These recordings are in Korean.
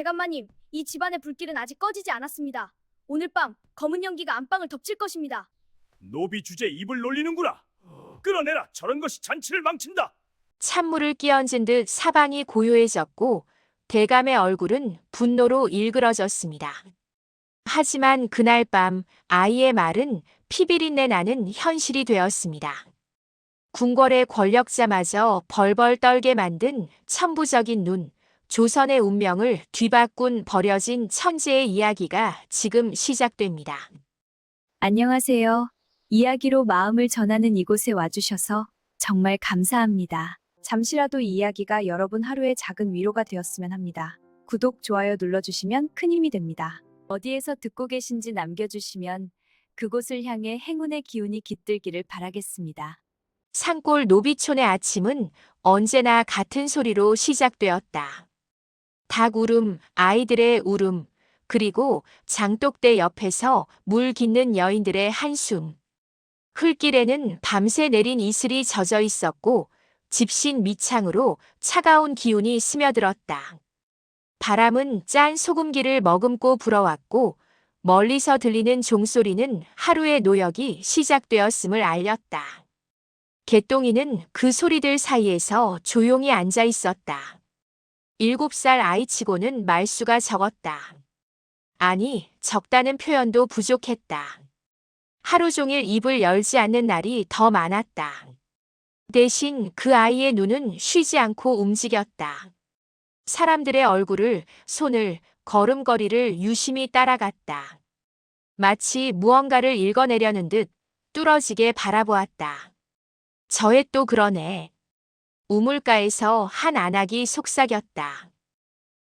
대감마님, 이 집안의 불길은 아직 꺼지지 않았습니다. 오늘 밤 검은 연기가 안방을 덮칠 것입니다. 노비 주제 입을 놀리는구나. 끌어내라. 저런 것이 잔치를 망친다. 찬물을 끼얹은 듯 사방이 고요해졌고 대감의 얼굴은 분노로 일그러졌습니다. 하지만 그날 밤 아이의 말은 피비린내 나는 현실이 되었습니다. 궁궐의 권력자마저 벌벌 떨게 만든 천부적인 눈, 조선의 운명을 뒤바꾼 버려진 천재의 이야기가 지금 시작됩니다. 안녕하세요. 이야기로 마음을 전하는 이곳에 와주셔서 정말 감사합니다. 잠시라도 이 이야기가 여러분 하루의 작은 위로가 되었으면 합니다. 구독, 좋아요 눌러주시면 큰 힘이 됩니다. 어디에서 듣고 계신지 남겨주시면 그곳을 향해 행운의 기운이 깃들기를 바라겠습니다. 산골 노비촌의 아침은 언제나 같은 소리로 시작되었다. 닭 울음, 아이들의 울음, 그리고 장독대 옆에서 물 깃는 여인들의 한숨. 흘길에는 밤새 내린 이슬이 젖어 있었고 집신 밑창으로 차가운 기운이 스며들었다. 바람은 짠 소금기를 머금고 불어왔고 멀리서 들리는 종소리는 하루의 노역이 시작되었음을 알렸다. 개똥이는 그 소리들 사이에서 조용히 앉아 있었다. 7살 아이치고는 말수가 적었다. 아니, 적다는 표현도 부족했다. 하루 종일 입을 열지 않는 날이 더 많았다. 대신 그 아이의 눈은 쉬지 않고 움직였다. 사람들의 얼굴을, 손을, 걸음걸이를 유심히 따라갔다. 마치 무언가를 읽어내려는 듯 뚫어지게 바라보았다. 저애 또 그러네. 우물가에서 한 안악이 속삭였다.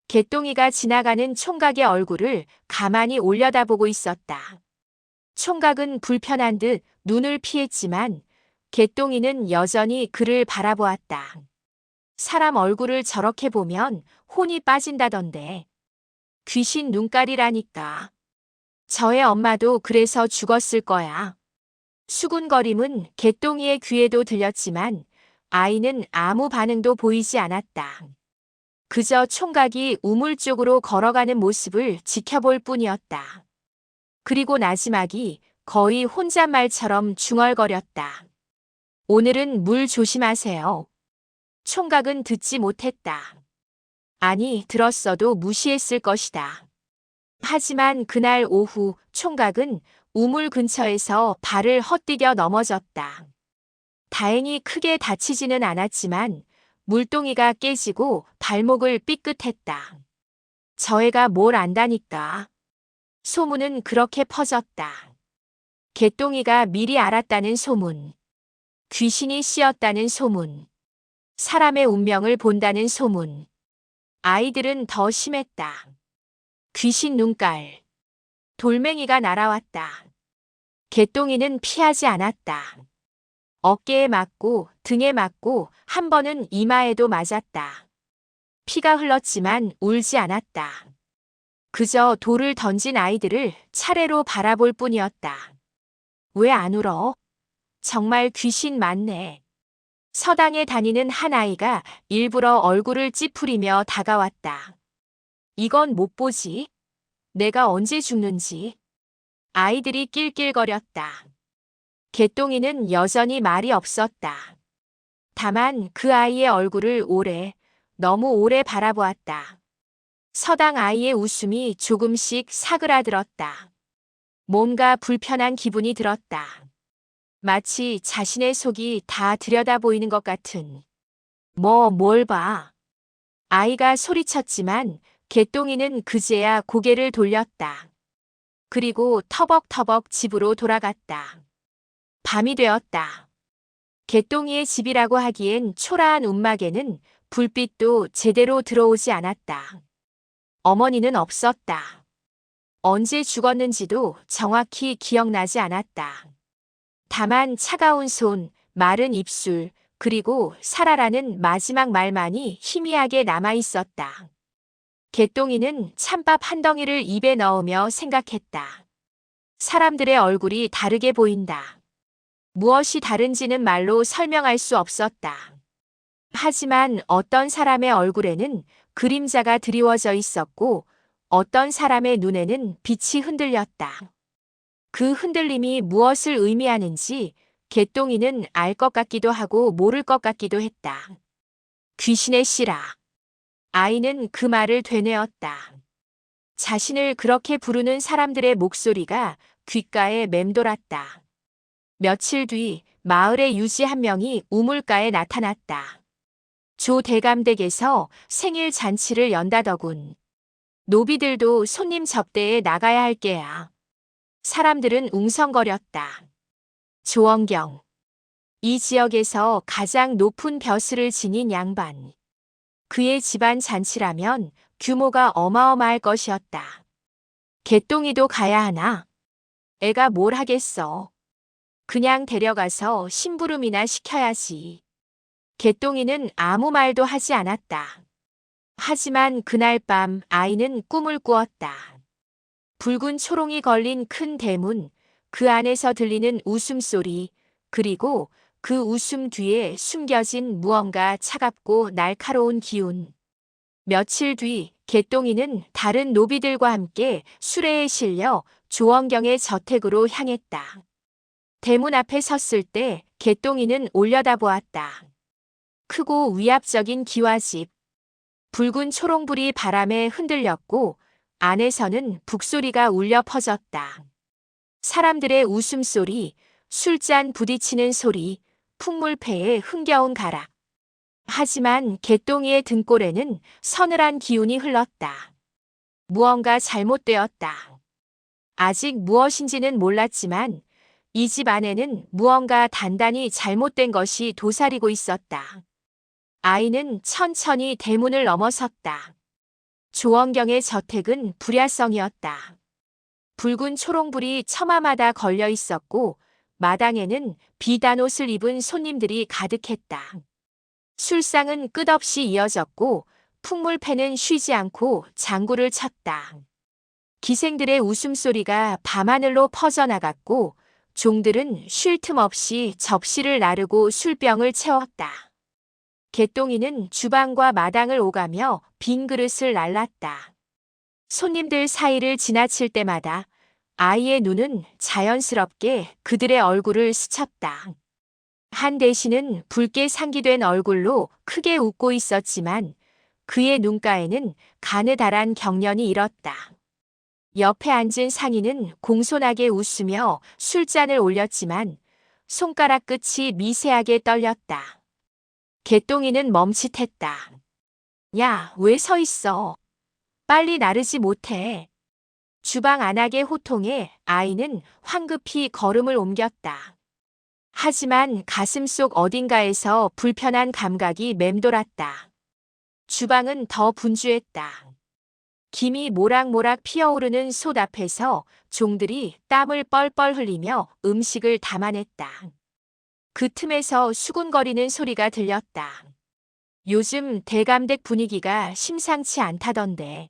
개똥이가 지나가는 총각의 얼굴을 가만히 올려다보고 있었다. 총각은 불편한 듯 눈을 피했지만 개똥이는 여전히 그를 바라보았다. 사람 얼굴을 저렇게 보면 혼이 빠진다던데. 귀신 눈깔이라니까. 저의 엄마도 그래서 죽었을 거야. 수군거림은 개똥이의 귀에도 들렸지만 아이는 아무 반응도 보이지 않았다. 그저 총각이 우물 쪽으로 걸어가는 모습을 지켜볼 뿐이었다. 그리고 나지막이 거의 혼잣말처럼 중얼거렸다. 오늘은 물 조심하세요. 총각은 듣지 못했다. 아니, 들었어도 무시했을 것이다. 하지만 그날 오후 총각은 우물 근처에서 발을 헛디뎌 넘어졌다. 다행히 크게 다치지는 않았지만 물동이가 깨지고 발목을 삐끗했다. 저 애가 뭘 안다니까. 소문은 그렇게 퍼졌다. 개똥이가 미리 알았다는 소문. 귀신이 씌었다는 소문. 사람의 운명을 본다는 소문. 아이들은 더 심했다. 귀신 눈깔. 돌멩이가 날아왔다. 개똥이는 피하지 않았다. 어깨에 맞고 등에 맞고 한 번은 이마에도 맞았다. 피가 흘렀지만 울지 않았다. 그저 돌을 던진 아이들을 차례로 바라볼 뿐이었다. 왜 안 울어? 정말 귀신 맞네. 서당에 다니는 한 아이가 일부러 얼굴을 찌푸리며 다가왔다. 이건 못 보지? 내가 언제 죽는지. 아이들이 낄낄거렸다. 개똥이는 여전히 말이 없었다. 다만 그 아이의 얼굴을 너무 오래 바라보았다. 서당 아이의 웃음이 조금씩 사그라들었다. 뭔가 불편한 기분이 들었다. 마치 자신의 속이 다 들여다보이는 것 같은. 뭘 봐. 아이가 소리쳤지만 개똥이는 그제야 고개를 돌렸다. 그리고 터벅터벅 집으로 돌아갔다. 밤이 되었다. 개똥이의 집이라고 하기엔 초라한 움막에는 불빛도 제대로 들어오지 않았다. 어머니는 없었다. 언제 죽었는지도 정확히 기억나지 않았다. 다만 차가운 손, 마른 입술, 그리고 살아라는 마지막 말만이 희미하게 남아있었다. 개똥이는 찬밥 한 덩이를 입에 넣으며 생각했다. 사람들의 얼굴이 다르게 보인다. 무엇이 다른지는 말로 설명할 수 없었다. 하지만 어떤 사람의 얼굴에는 그림자가 드리워져 있었고 어떤 사람의 눈에는 빛이 흔들렸다. 그 흔들림이 무엇을 의미하는지 개똥이는 알 것 같기도 하고 모를 것 같기도 했다. 귀신의 씨라. 아이는 그 말을 되뇌었다. 자신을 그렇게 부르는 사람들의 목소리가 귓가에 맴돌았다. 며칠 뒤 마을의 유지 한 명이 우물가에 나타났다. 조 대감댁에서 생일 잔치를 연다더군. 노비들도 손님 접대에 나가야 할 게야. 사람들은 웅성거렸다. 조원경. 이 지역에서 가장 높은 벼슬을 지닌 양반. 그의 집안 잔치라면 규모가 어마어마할 것이었다. 개똥이도 가야 하나? 애가 뭘 하겠어. 그냥 데려가서 심부름이나 시켜야지. 개똥이는 아무 말도 하지 않았다. 하지만 그날 밤 아이는 꿈을 꾸었다. 붉은 초롱이 걸린 큰 대문, 그 안에서 들리는 웃음소리, 그리고 그 웃음 뒤에 숨겨진 무언가 차갑고 날카로운 기운. 며칠 뒤 개똥이는 다른 노비들과 함께 수레에 실려 조원경의 저택으로 향했다. 대문 앞에 섰을 때 개똥이는 올려다보았다. 크고 위압적인 기와집. 붉은 초롱불이 바람에 흔들렸고 안에서는 북소리가 울려 퍼졌다. 사람들의 웃음소리, 술잔 부딪히는 소리, 풍물패의 흥겨운 가락. 하지만 개똥이의 등골에는 서늘한 기운이 흘렀다. 무언가 잘못되었다. 아직 무엇인지는 몰랐지만 이 집 안에는 무언가 단단히 잘못된 것이 도사리고 있었다. 아이는 천천히 대문을 넘어섰다. 조원경의 저택은 불야성이었다. 붉은 초롱불이 처마마다 걸려 있었고 마당에는 비단 옷을 입은 손님들이 가득했다. 술상은 끝없이 이어졌고 풍물패는 쉬지 않고 장구를 쳤다. 기생들의 웃음소리가 밤하늘로 퍼져나갔고 종들은 쉴 틈 없이 접시를 나르고 술병을 채웠다. 개똥이는 주방과 마당을 오가며 빈 그릇을 날랐다. 손님들 사이를 지나칠 때마다 아이의 눈은 자연스럽게 그들의 얼굴을 스쳤다. 한 대신은 붉게 상기된 얼굴로 크게 웃고 있었지만 그의 눈가에는 가느다란 경련이 일었다. 옆에 앉은 상인은 공손하게 웃으며 술잔을 올렸지만 손가락 끝이 미세하게 떨렸다. 개똥이는 멈칫했다. 야, 왜 서 있어? 빨리 나르지 못해. 주방 안악의 호통에 아이는 황급히 걸음을 옮겼다. 하지만 가슴속 어딘가에서 불편한 감각이 맴돌았다. 주방은 더 분주했다. 김이 모락모락 피어오르는 솥 앞에서 종들이 땀을 뻘뻘 흘리며 음식을 담아냈다. 그 틈에서 수군거리는 소리가 들렸다. 요즘 대감댁 분위기가 심상치 않다던데.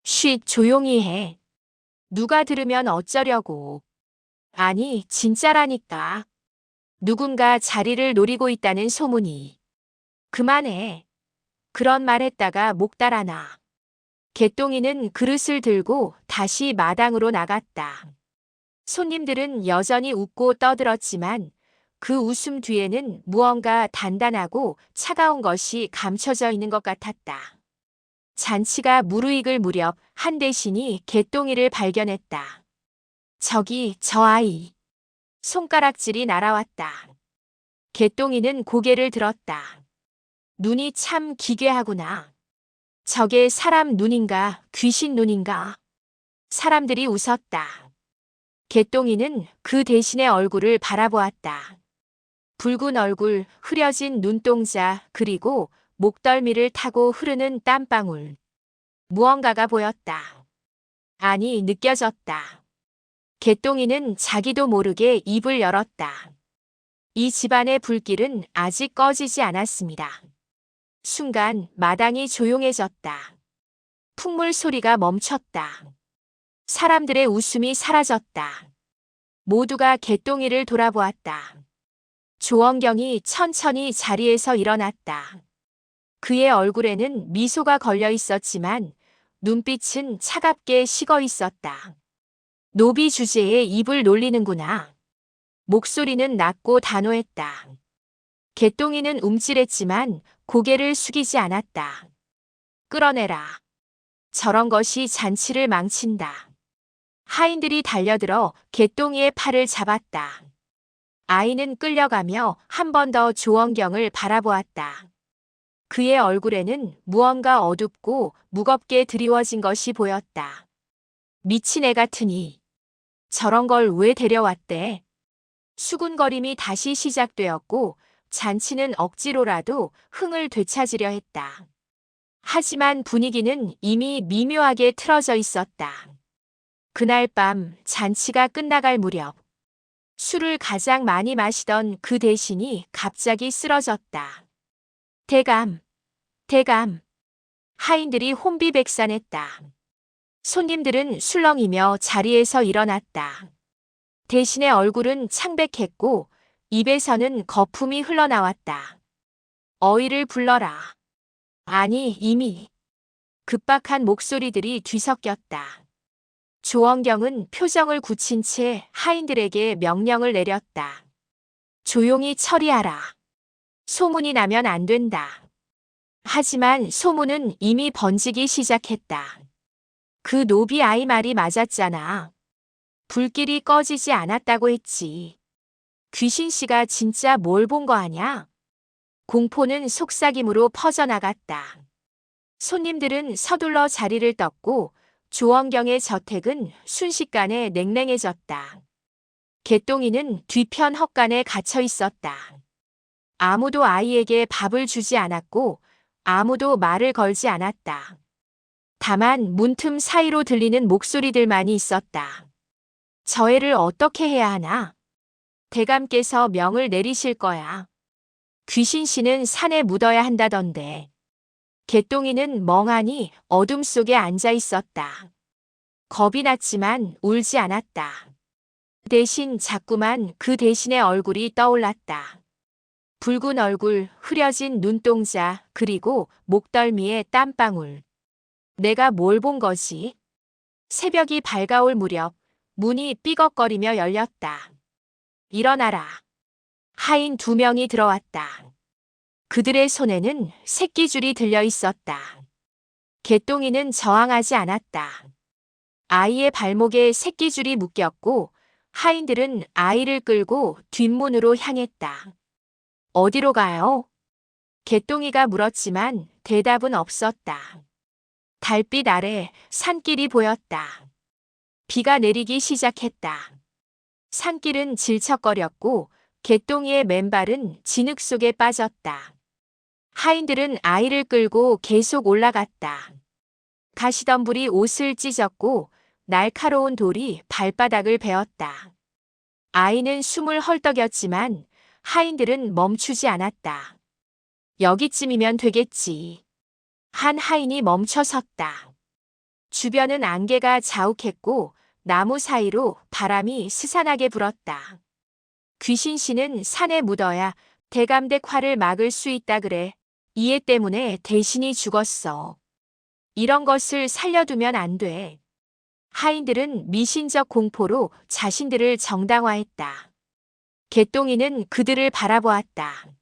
쉿, 조용히 해. 누가 들으면 어쩌려고. 아니, 진짜라니까. 누군가 자리를 노리고 있다는 소문이. 그만해. 그런 말 했다가 목 달아나. 개똥이는 그릇을 들고 다시 마당으로 나갔다. 손님들은 여전히 웃고 떠들었지만 그 웃음 뒤에는 무언가 단단하고 차가운 것이 감춰져 있는 것 같았다. 잔치가 무르익을 무렵 한 대신이 개똥이를 발견했다. 저기 저 아이. 손가락질이 날아왔다. 개똥이는 고개를 들었다. 눈이 참 기괴하구나. 저게 사람 눈인가 귀신 눈인가? 사람들이 웃었다. 개똥이는 그 대신의 얼굴을 바라보았다. 붉은 얼굴, 흐려진 눈동자, 그리고 목덜미를 타고 흐르는 땀방울. 무언가가 보였다. 아니, 느껴졌다. 개똥이는 자기도 모르게 입을 열었다. 이 집안의 불길은 아직 꺼지지 않았습니다. 순간 마당이 조용해졌다. 풍물 소리가 멈췄다. 사람들의 웃음이 사라졌다. 모두가 개똥이를 돌아보았다. 조원경이 천천히 자리에서 일어났다. 그의 얼굴에는 미소가 걸려 있었지만 눈빛은 차갑게 식어 있었다. 노비 주제에 입을 놀리는구나. 목소리는 낮고 단호했다. 개똥이는 움찔했지만 고개를 숙이지 않았다. 끌어내라. 저런 것이 잔치를 망친다. 하인들이 달려들어 개똥이의 팔을 잡았다. 아이는 끌려가며 한 번 더 조원경을 바라보았다. 그의 얼굴에는 무언가 어둡고 무겁게 드리워진 것이 보였다. 미친 애 같으니 저런 걸 왜 데려왔대? 수군거림이 다시 시작되었고 잔치는 억지로라도 흥을 되찾으려 했다. 하지만 분위기는 이미 미묘하게 틀어져 있었다. 그날 밤 잔치가 끝나갈 무렵 술을 가장 많이 마시던 그 대신이 갑자기 쓰러졌다. 대감, 대감. 하인들이 혼비백산했다. 손님들은 술렁이며 자리에서 일어났다. 대신의 얼굴은 창백했고 입에서는 거품이 흘러나왔다. 어이를 불러라. 아니, 이미. 급박한 목소리들이 뒤섞였다. 조원경은 표정을 굳힌 채 하인들에게 명령을 내렸다. 조용히 처리하라. 소문이 나면 안 된다. 하지만 소문은 이미 번지기 시작했다. 그 노비 아이 말이 맞았잖아. 불길이 꺼지지 않았다고 했지. 귀신씨가 진짜 뭘 본 거 아냐? 공포는 속삭임으로 퍼져나갔다. 손님들은 서둘러 자리를 떴고 조원경의 저택은 순식간에 냉랭해졌다. 개똥이는 뒤편 헛간에 갇혀 있었다. 아무도 아이에게 밥을 주지 않았고 아무도 말을 걸지 않았다. 다만 문틈 사이로 들리는 목소리들만이 있었다. 저 애를 어떻게 해야 하나? 대감께서 명을 내리실 거야. 귀신씨는 산에 묻어야 한다던데. 개똥이는 멍하니 어둠 속에 앉아 있었다. 겁이 났지만 울지 않았다. 대신 자꾸만 그 대신의 얼굴이 떠올랐다. 붉은 얼굴, 흐려진 눈동자, 그리고 목덜미에 땀방울. 내가 뭘 본 거지? 새벽이 밝아올 무렵 문이 삐걱거리며 열렸다. 일어나라. 하인 2명이 들어왔다. 그들의 손에는 새끼줄이 들려 있었다. 개똥이는 저항하지 않았다. 아이의 발목에 새끼줄이 묶였고 하인들은 아이를 끌고 뒷문으로 향했다. 어디로 가요? 개똥이가 물었지만 대답은 없었다. 달빛 아래 산길이 보였다. 비가 내리기 시작했다. 산길은 질척거렸고 개똥이의 맨발은 진흙 속에 빠졌다. 하인들은 아이를 끌고 계속 올라갔다. 가시덤불이 옷을 찢었고 날카로운 돌이 발바닥을 베었다. 아이는 숨을 헐떡였지만 하인들은 멈추지 않았다. 여기쯤이면 되겠지. 한 하인이 멈춰 섰다. 주변은 안개가 자욱했고 나무 사이로 바람이 스산하게 불었다. 귀신씨는 산에 묻어야 대감댁 화를 막을 수 있다 그래. 이해 때문에 대신이 죽었어. 이런 것을 살려두면 안 돼. 하인들은 미신적 공포로 자신들을 정당화했다. 개똥이는 그들을 바라보았다.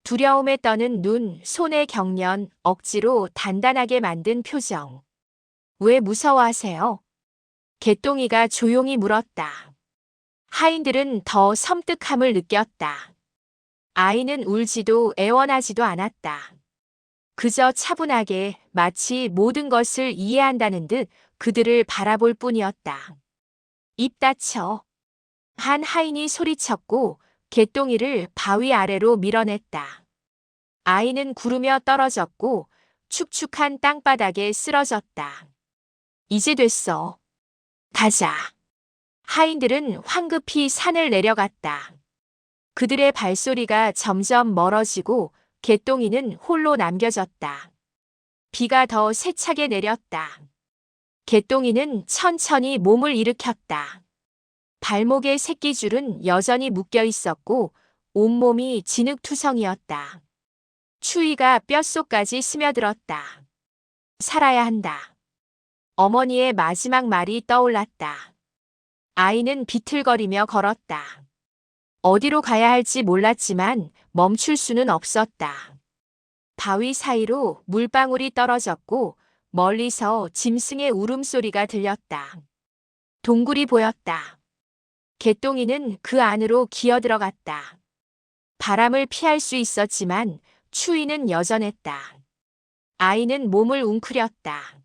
두려움에 떠는 눈, 손의 경련, 억지로 단단하게 만든 표정. 왜 무서워하세요? 개똥이가 조용히 물었다. 하인들은 더 섬뜩함을 느꼈다. 아이는 울지도 애원하지도 않았다. 그저 차분하게 마치 모든 것을 이해한다는 듯 그들을 바라볼 뿐이었다. 입 닫혀. 한 하인이 소리쳤고 개똥이를 바위 아래로 밀어냈다. 아이는 구르며 떨어졌고 축축한 땅바닥에 쓰러졌다. 이제 됐어. 가자. 하인들은 황급히 산을 내려갔다. 그들의 발소리가 점점 멀어지고 개똥이는 홀로 남겨졌다. 비가 더 세차게 내렸다. 개똥이는 천천히 몸을 일으켰다. 발목의 새끼줄은 여전히 묶여 있었고 온몸이 진흙투성이었다. 추위가 뼛속까지 스며들었다. 살아야 한다. 어머니의 마지막 말이 떠올랐다. 아이는 비틀거리며 걸었다. 어디로 가야 할지 몰랐지만 멈출 수는 없었다. 바위 사이로 물방울이 떨어졌고 멀리서 짐승의 울음소리가 들렸다. 동굴이 보였다. 개똥이는 그 안으로 기어들어갔다. 바람을 피할 수 있었지만 추위는 여전했다. 아이는 몸을 웅크렸다.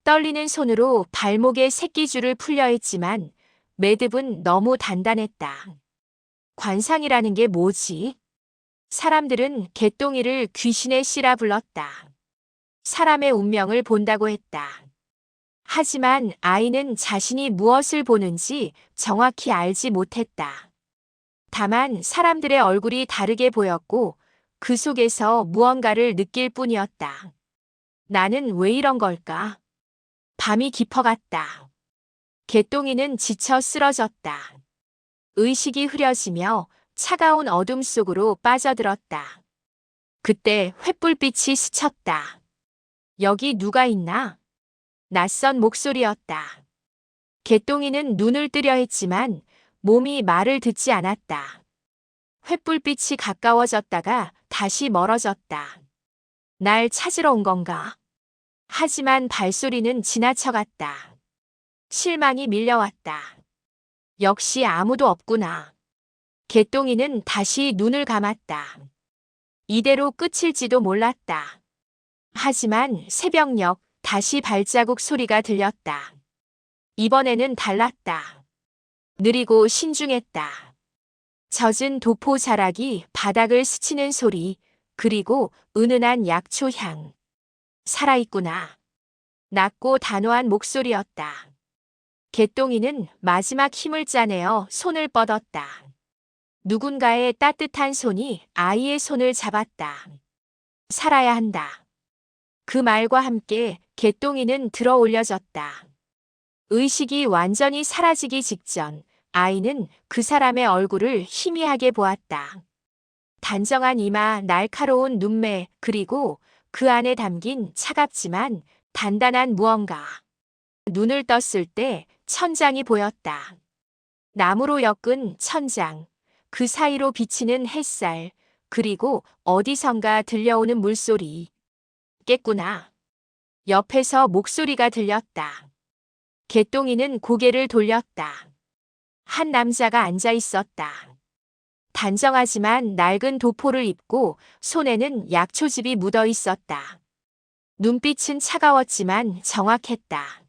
떨리는 손으로 발목에 새끼줄을 풀려 했지만 매듭은 너무 단단했다. 관상이라는 게 뭐지? 사람들은 개똥이를 귀신의 씨라 불렀다. 사람의 운명을 본다고 했다. 하지만 아이는 자신이 무엇을 보는지 정확히 알지 못했다. 다만 사람들의 얼굴이 다르게 보였고 그 속에서 무언가를 느낄 뿐이었다. 나는 왜 이런 걸까? 밤이 깊어갔다. 개똥이는 지쳐 쓰러졌다. 의식이 흐려지며 차가운 어둠 속으로 빠져들었다. 그때 횃불빛이 스쳤다. 여기 누가 있나? 낯선 목소리였다. 개똥이는 눈을 뜨려 했지만 몸이 말을 듣지 않았다. 횃불빛이 가까워졌다가 다시 멀어졌다. 날 찾으러 온 건가? 하지만 발소리는 지나쳐갔다. 실망이 밀려왔다. 역시 아무도 없구나. 개똥이는 다시 눈을 감았다. 이대로 끝일지도 몰랐다. 하지만 새벽녘 다시 발자국 소리가 들렸다. 이번에는 달랐다. 느리고 신중했다. 젖은 도포 자락이 바닥을 스치는 소리, 그리고 은은한 약초 향. 살아있구나. 낮고 단호한 목소리였다. 개똥이는 마지막 힘을 짜내어 손을 뻗었다. 누군가의 따뜻한 손이 아이의 손을 잡았다. 살아야 한다. 그 말과 함께 개똥이는 들어 올려졌다. 의식이 완전히 사라지기 직전 아이는 그 사람의 얼굴을 희미하게 보았다. 단정한 이마, 날카로운 눈매, 그리고 그 안에 담긴 차갑지만 단단한 무언가. 눈을 떴을 때 천장이 보였다. 나무로 엮은 천장, 그 사이로 비치는 햇살, 그리고 어디선가 들려오는 물소리. 깼구나. 옆에서 목소리가 들렸다. 개똥이는 고개를 돌렸다. 한 남자가 앉아 있었다. 단정하지만 낡은 도포를 입고 손에는 약초즙이 묻어 있었다. 눈빛은 차가웠지만 정확했다.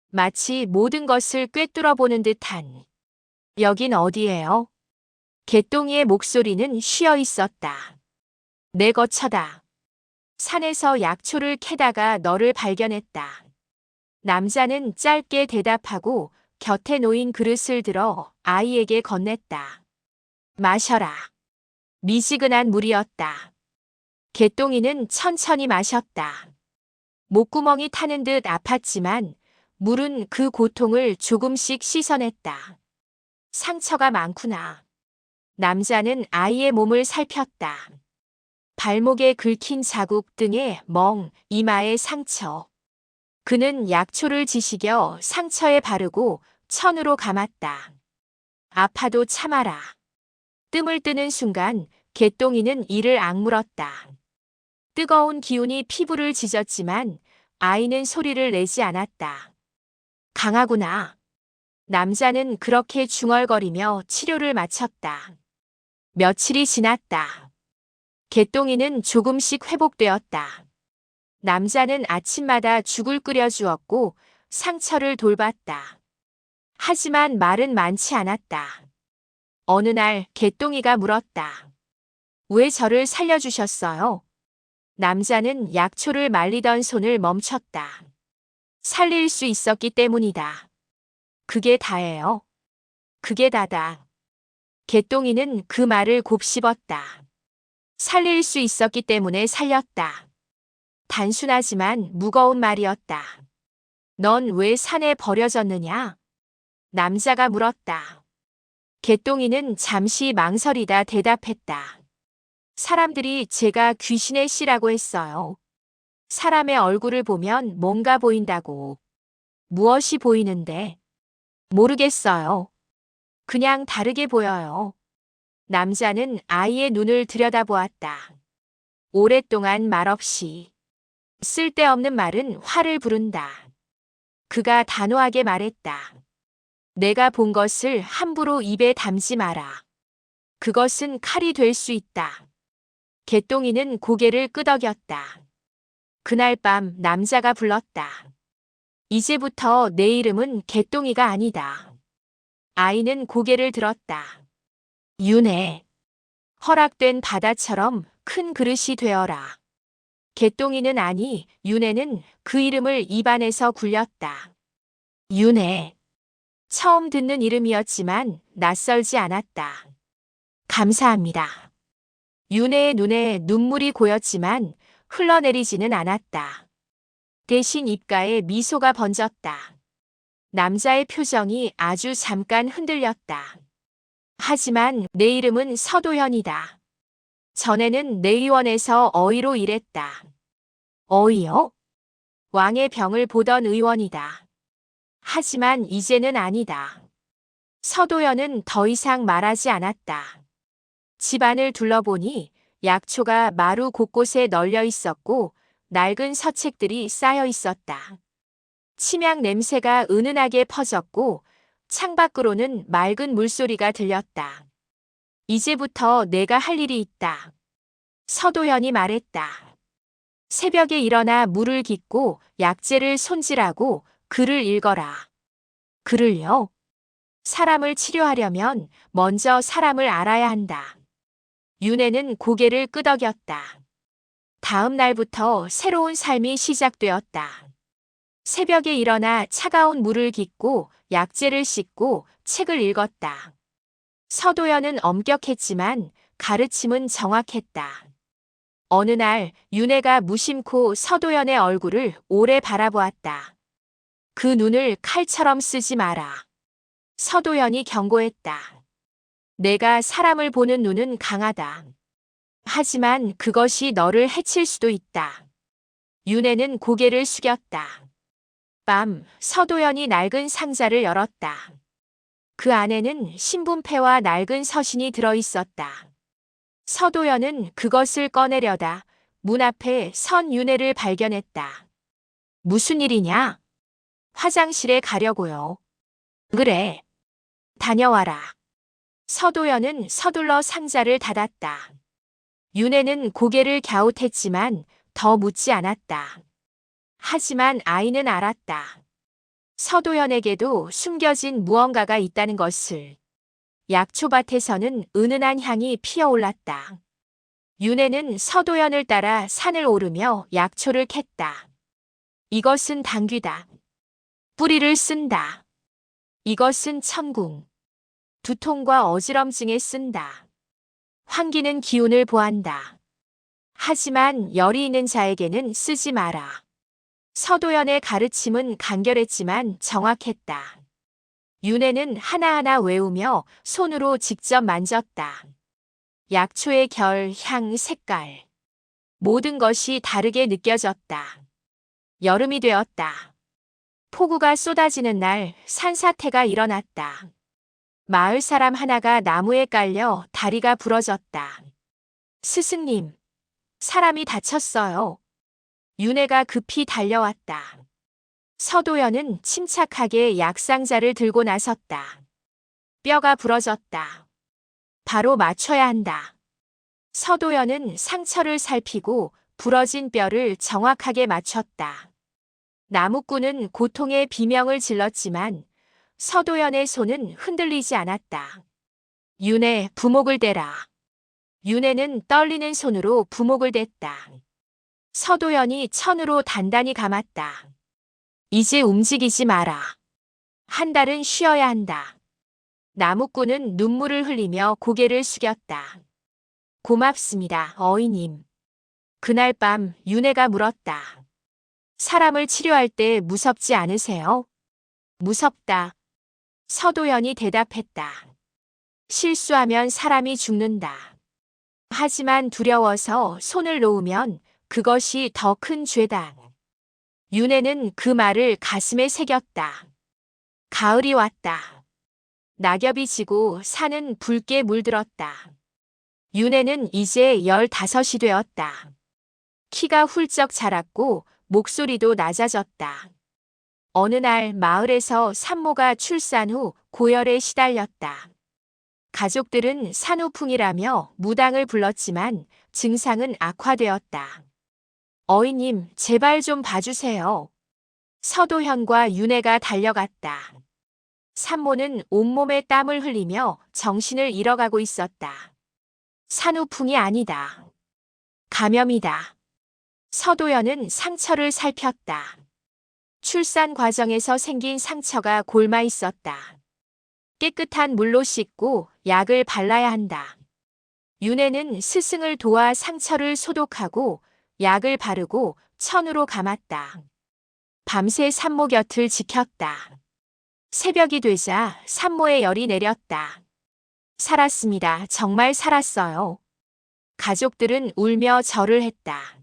마치 모든 것을 꿰뚫어 보는 듯한. 여긴 어디예요? 개똥이의 목소리는 쉬어 있었다. 내 거처다. 산에서 약초를 캐다가 너를 발견했다. 남자는 짧게 대답하고 곁에 놓인 그릇을 들어 아이에게 건넸다. 마셔라. 미지근한 물이었다. 개똥이는 천천히 마셨다. 목구멍이 타는 듯 아팠지만 물은 그 고통을 조금씩 씻어냈다. 상처가 많구나. 남자는 아이의 몸을 살폈다. 발목에 긁힌 자국, 등에 멍, 이마에 상처. 그는 약초를 지식여 상처에 바르고 천으로 감았다. 아파도 참아라. 뜸을 뜨는 순간 개똥이는 이를 악물었다. 뜨거운 기운이 피부를 지졌지만 아이는 소리를 내지 않았다. 강하구나. 남자는 그렇게 중얼거리며 치료를 마쳤다. 며칠이 지났다. 개똥이는 조금씩 회복되었다. 남자는 아침마다 죽을 끓여주었고 상처를 돌봤다. 하지만 말은 많지 않았다. 어느 날 개똥이가 물었다. 왜 저를 살려주셨어요? 남자는 약초를 말리던 손을 멈췄다. 살릴 수 있었기 때문이다. 그게 다예요. 그게 다다. 개똥이는 그 말을 곱씹었다. 살릴 수 있었기 때문에 살렸다. 단순하지만 무거운 말이었다. 넌 왜 산에 버려졌느냐? 남자가 물었다. 개똥이는 잠시 망설이다 대답했다. 사람들이 제가 귀신의 씨라고 했어요. 사람의 얼굴을 보면 뭔가 보인다고. 무엇이 보이는데? 모르겠어요. 그냥 다르게 보여요. 남자는 아이의 눈을 들여다보았다. 오랫동안 말없이. 쓸데없는 말은 화를 부른다. 그가 단호하게 말했다. 내가 본 것을 함부로 입에 담지 마라. 그것은 칼이 될 수 있다. 개똥이는 고개를 끄덕였다. 그날 밤 남자가 불렀다. 이제부터 내 이름은 개똥이가 아니다. 아이는 고개를 들었다. 윤혜. 허락된 바다처럼 큰 그릇이 되어라. 개똥이는 아니, 윤혜는 그 이름을 입안에서 굴렸다. 윤혜. 처음 듣는 이름이었지만 낯설지 않았다. 감사합니다. 윤혜의 눈에 눈물이 고였지만 흘러내리지는 않았다. 대신 입가에 미소가 번졌다. 남자의 표정이 아주 잠깐 흔들렸다. 하지만 내 이름은 서도현이다. 전에는 내의원에서 어의로 일했다. 어의요? 왕의 병을 보던 의원이다. 하지만 이제는 아니다. 서도현은 더 이상 말하지 않았다. 집안을 둘러보니 약초가 마루 곳곳에 널려 있었고 낡은 서책들이 쌓여 있었다. 침향 냄새가 은은하게 퍼졌고 창밖으로는 맑은 물소리가 들렸다. 이제부터 내가 할 일이 있다. 서도현이 말했다. 새벽에 일어나 물을 깃고 약재를 손질하고 글을 읽어라. 글을요? 사람을 치료하려면 먼저 사람을 알아야 한다. 윤혜는 고개를 끄덕였다. 다음 날부터 새로운 삶이 시작되었다. 새벽에 일어나 차가운 물을 깃고 약재를 씻고 책을 읽었다. 서도현은 엄격했지만 가르침은 정확했다. 어느 날 윤혜가 무심코 서도현의 얼굴을 오래 바라보았다. 그 눈을 칼처럼 쓰지 마라. 서도현이 경고했다. 내가 사람을 보는 눈은 강하다. 하지만 그것이 너를 해칠 수도 있다. 윤혜는 고개를 숙였다. 밤, 서도현이 낡은 상자를 열었다. 그 안에는 신분패와 낡은 서신이 들어있었다. 서도현은 그것을 꺼내려다 문 앞에 선 윤혜를 발견했다. 무슨 일이냐? 화장실에 가려고요. 그래. 다녀와라. 서도현은 서둘러 상자를 닫았다. 윤혜는 고개를 갸웃했지만 더 묻지 않았다. 하지만 아이는 알았다. 서도현에게도 숨겨진 무언가가 있다는 것을. 약초밭에서는 은은한 향이 피어올랐다. 윤혜는 서도현을 따라 산을 오르며 약초를 캤다. 이것은 당귀다. 뿌리를 쓴다. 이것은 천궁. 두통과 어지럼증에 쓴다. 환기는 기운을 보한다. 하지만 열이 있는 자에게는 쓰지 마라. 서도현의 가르침은 간결했지만 정확했다. 윤혜는 하나하나 외우며 손으로 직접 만졌다. 약초의 결, 향, 색깔. 모든 것이 다르게 느껴졌다. 여름이 되었다. 폭우가 쏟아지는 날 산사태가 일어났다. 마을 사람 하나가 나무에 깔려 다리가 부러졌다. 스승님, 사람이 다쳤어요. 윤혜가 급히 달려왔다. 서도현은 침착하게 약상자를 들고 나섰다. 뼈가 부러졌다. 바로 맞춰야 한다. 서도현은 상처를 살피고 부러진 뼈를 정확하게 맞췄다. 나무꾼은 고통의 비명을 질렀지만 서도현의 손은 흔들리지 않았다. 윤혜, 부목을 대라. 윤혜는 떨리는 손으로 부목을 댔다. 서도현이 천으로 단단히 감았다. 이제 움직이지 마라. 한 달은 쉬어야 한다. 나무꾼은 눈물을 흘리며 고개를 숙였다. 고맙습니다, 어이님. 그날 밤 윤혜가 물었다. 사람을 치료할 때 무섭지 않으세요? 무섭다. 서도현이 대답했다. 실수하면 사람이 죽는다. 하지만 두려워서 손을 놓으면 그것이 더 큰 죄다. 윤혜는 그 말을 가슴에 새겼다. 가을이 왔다. 낙엽이 지고 산은 붉게 물들었다. 윤혜는 이제 15이 되었다. 키가 훌쩍 자랐고 목소리도 낮아졌다. 어느 날 마을에서 산모가 출산 후 고열에 시달렸다. 가족들은 산후풍이라며 무당을 불렀지만 증상은 악화되었다. 어이님, 제발 좀 봐주세요. 서도현과 윤혜가 달려갔다. 산모는 온몸에 땀을 흘리며 정신을 잃어가고 있었다. 산후풍이 아니다. 감염이다. 서도현은 상처를 살폈다. 출산 과정에서 생긴 상처가 골마 있었다. 깨끗한 물로 씻고 약을 발라야 한다. 윤혜는 스승을 도와 상처를 소독하고 약을 바르고 천으로 감았다. 밤새 산모 곁을 지켰다. 새벽이 되자 산모의 열이 내렸다. 살았습니다. 정말 살았어요. 가족들은 울며 절을 했다.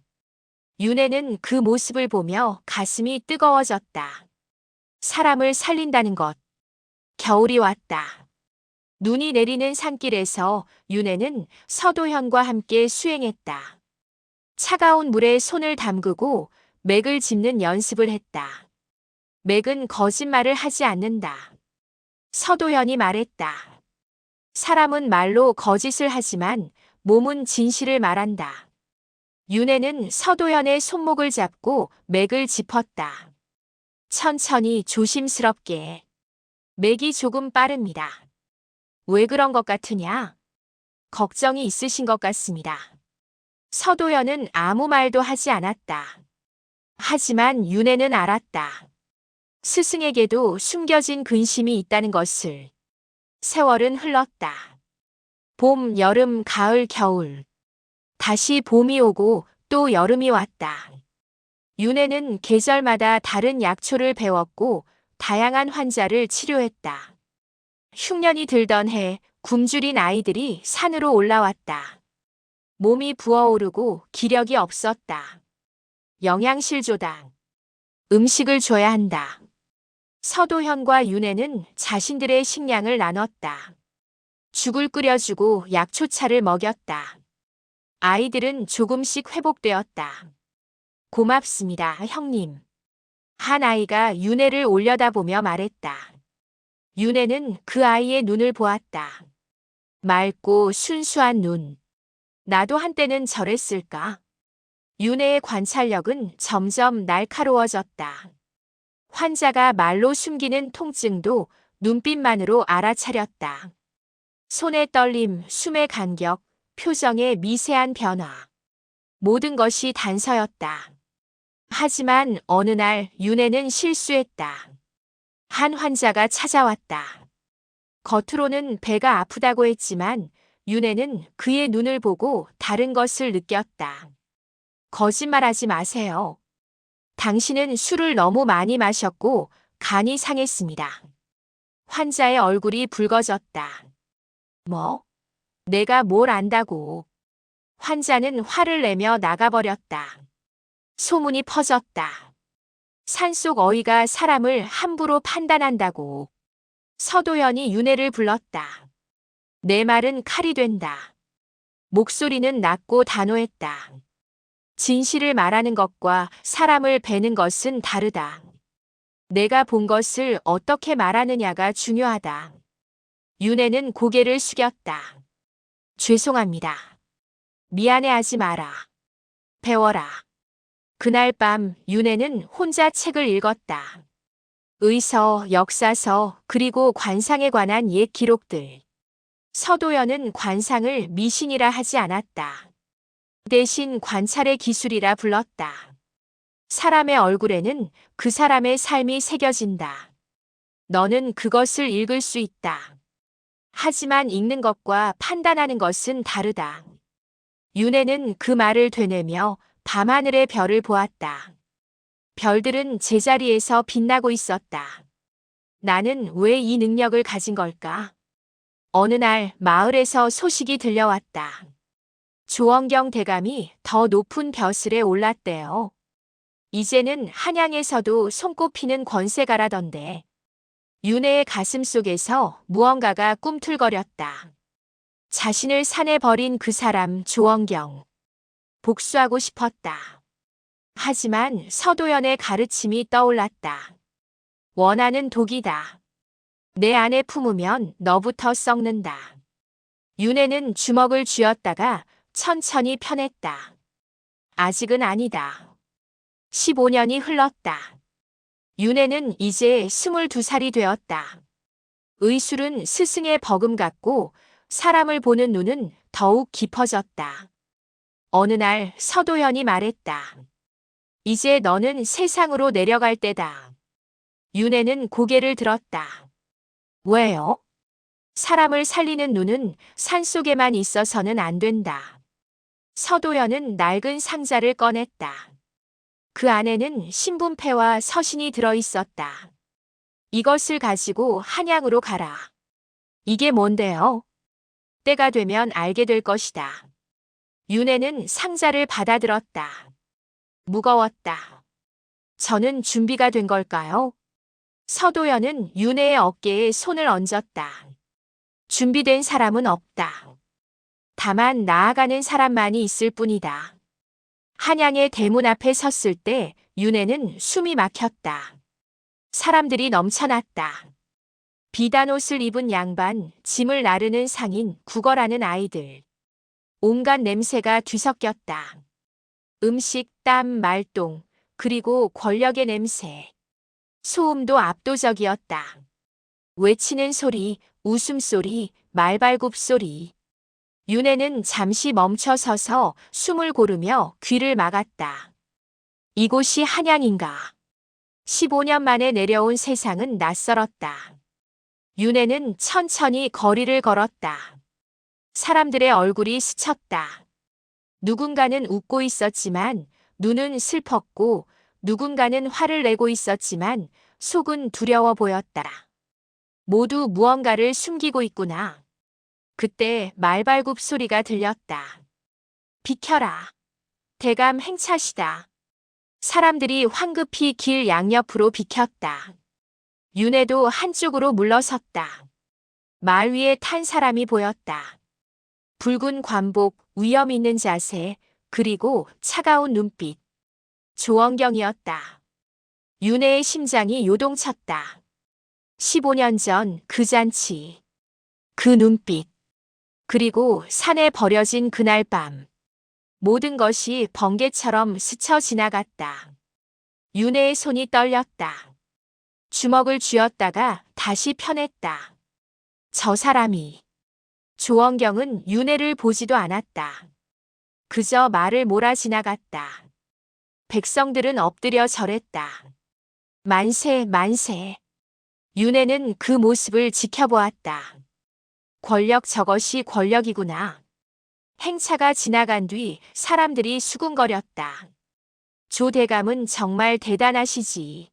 윤혜는 그 모습을 보며 가슴이 뜨거워졌다. 사람을 살린다는 것. 겨울이 왔다. 눈이 내리는 산길에서 윤혜는 서도현과 함께 수행했다. 차가운 물에 손을 담그고 맥을 짚는 연습을 했다. 맥은 거짓말을 하지 않는다. 서도현이 말했다. 사람은 말로 거짓을 하지만 몸은 진실을 말한다. 윤혜는 서도현의 손목을 잡고 맥을 짚었다. 천천히 조심스럽게. 맥이 조금 빠릅니다. 왜 그런 것 같으냐? 걱정이 있으신 것 같습니다. 서도현은 아무 말도 하지 않았다. 하지만 윤혜는 알았다. 스승에게도 숨겨진 근심이 있다는 것을. 세월은 흘렀다. 봄, 여름, 가을, 겨울. 다시 봄이 오고 또 여름이 왔다. 윤혜는 계절마다 다른 약초를 배웠고 다양한 환자를 치료했다. 흉년이 들던 해 굶주린 아이들이 산으로 올라왔다. 몸이 부어오르고 기력이 없었다. 영양실 조당. 음식을 줘야 한다. 서도현과 윤혜는 자신들의 식량을 나눴다. 죽을 끓여주고 약초차를 먹였다. 아이들은 조금씩 회복되었다. 고맙습니다, 형님. 한 아이가 윤혜를 올려다보며 말했다. 윤혜는 그 아이의 눈을 보았다. 맑고 순수한 눈. 나도 한때는 저랬을까? 윤혜의 관찰력은 점점 날카로워졌다. 환자가 말로 숨기는 통증도 눈빛만으로 알아차렸다. 손의 떨림, 숨의 간격, 표정의 미세한 변화. 모든 것이 단서였다. 하지만 어느 날 윤혜는 실수했다. 한 환자가 찾아왔다. 겉으로는 배가 아프다고 했지만 윤혜는 그의 눈을 보고 다른 것을 느꼈다. 거짓말하지 마세요. 당신은 술을 너무 많이 마셨고 간이 상했습니다. 환자의 얼굴이 붉어졌다. 뭐? 내가 뭘 안다고. 환자는 화를 내며 나가버렸다. 소문이 퍼졌다. 산속 어이가 사람을 함부로 판단한다고. 서도현이 윤혜를 불렀다. 내 말은 칼이 된다. 목소리는 낮고 단호했다. 진실을 말하는 것과 사람을 베는 것은 다르다. 내가 본 것을 어떻게 말하느냐가 중요하다. 윤혜는 고개를 숙였다. 죄송합니다. 미안해하지 마라. 배워라. 그날 밤 윤혜는 혼자 책을 읽었다. 의서, 역사서, 그리고 관상에 관한 옛 기록들. 서도현은 관상을 미신이라 하지 않았다. 대신 관찰의 기술이라 불렀다. 사람의 얼굴에는 그 사람의 삶이 새겨진다. 너는 그것을 읽을 수 있다. 하지만 읽는 것과 판단하는 것은 다르다. 윤혜는 그 말을 되뇌며 밤하늘의 별을 보았다. 별들은 제자리에서 빛나고 있었다. 나는 왜 이 능력을 가진 걸까? 어느 날 마을에서 소식이 들려왔다. 조원경 대감이 더 높은 벼슬에 올랐대요. 이제는 한양에서도 손꼽히는 권세가라던데. 윤혜의 가슴 속에서 무언가가 꿈틀거렸다. 자신을 산에 버린 그 사람 조원경. 복수하고 싶었다. 하지만 서도연의 가르침이 떠올랐다. 원하는 독이다. 내 안에 품으면 너부터 썩는다. 윤혜는 주먹을 쥐었다가 천천히 펴냈다. 아직은 아니다. 15년이 흘렀다. 윤혜는 이제 22살이 되었다. 의술은 스승의 버금 같고 사람을 보는 눈은 더욱 깊어졌다. 어느 날 서도연이 말했다. 이제 너는 세상으로 내려갈 때다. 윤혜는 고개를 들었다. 왜요? 사람을 살리는 눈은 산속에만 있어서는 안 된다. 서도연은 낡은 상자를 꺼냈다. 그 안에는 신분패와 서신이 들어있었다. 이것을 가지고 한양으로 가라. 이게 뭔데요? 때가 되면 알게 될 것이다. 윤혜는 상자를 받아들었다. 무거웠다. 저는 준비가 된 걸까요? 서도연은 윤혜의 어깨에 손을 얹었다. 준비된 사람은 없다. 다만 나아가는 사람만이 있을 뿐이다. 한양의 대문 앞에 섰을 때 윤혜는 숨이 막혔다. 사람들이 넘쳐났다. 비단 옷을 입은 양반, 짐을 나르는 상인, 구걸하는 아이들. 온갖 냄새가 뒤섞였다. 음식, 땀, 말똥, 그리고 권력의 냄새. 소음도 압도적이었다. 외치는 소리, 웃음소리, 말발굽 소리. 윤혜는 잠시 멈춰 서서 숨을 고르며 귀를 막았다. 이곳이 한양인가? 15년 만에 내려온 세상은 낯설었다. 윤혜는 천천히 거리를 걸었다. 사람들의 얼굴이 스쳤다. 누군가는 웃고 있었지만 눈은 슬펐고 누군가는 화를 내고 있었지만 속은 두려워 보였다. 모두 무언가를 숨기고 있구나. 그때 말발굽 소리가 들렸다. 비켜라. 대감 행차시다. 사람들이 황급히 길 양옆으로 비켰다. 윤혜도 한쪽으로 물러섰다. 말 위에 탄 사람이 보였다. 붉은 관복, 위험 있는 자세, 그리고 차가운 눈빛. 조원경이었다. 윤혜의 심장이 요동쳤다. 15년 전 그 잔치, 그 눈빛, 그리고 산에 버려진 그날 밤. 모든 것이 번개처럼 스쳐 지나갔다. 윤혜의 손이 떨렸다. 주먹을 쥐었다가 다시 펴냈다. 저 사람이. 조원경은 윤혜를 보지도 않았다. 그저 말을 몰아 지나갔다. 백성들은 엎드려 절했다. 만세, 만세. 윤혜는 그 모습을 지켜보았다. 권력 저것이 권력이구나. 행차가 지나간 뒤 사람들이 수군거렸다. 조 대감은 정말 대단하시지.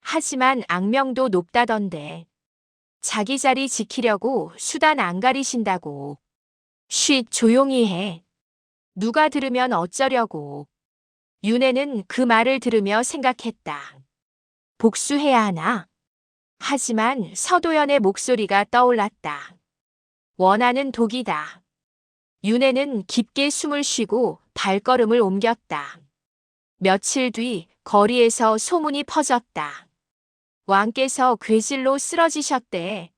하지만 악명도 높다던데. 자기 자리 지키려고 수단 안 가리신다고. 쉿, 조용히 해. 누가 들으면 어쩌려고. 윤혜는 그 말을 들으며 생각했다. 복수해야 하나? 하지만 서도연의 목소리가 떠올랐다. 원하는 독이다. 윤혜는 깊게 숨을 쉬고 발걸음을 옮겼다. 며칠 뒤 거리에서 소문이 퍼졌다. 왕께서 괴질로 쓰러지셨대.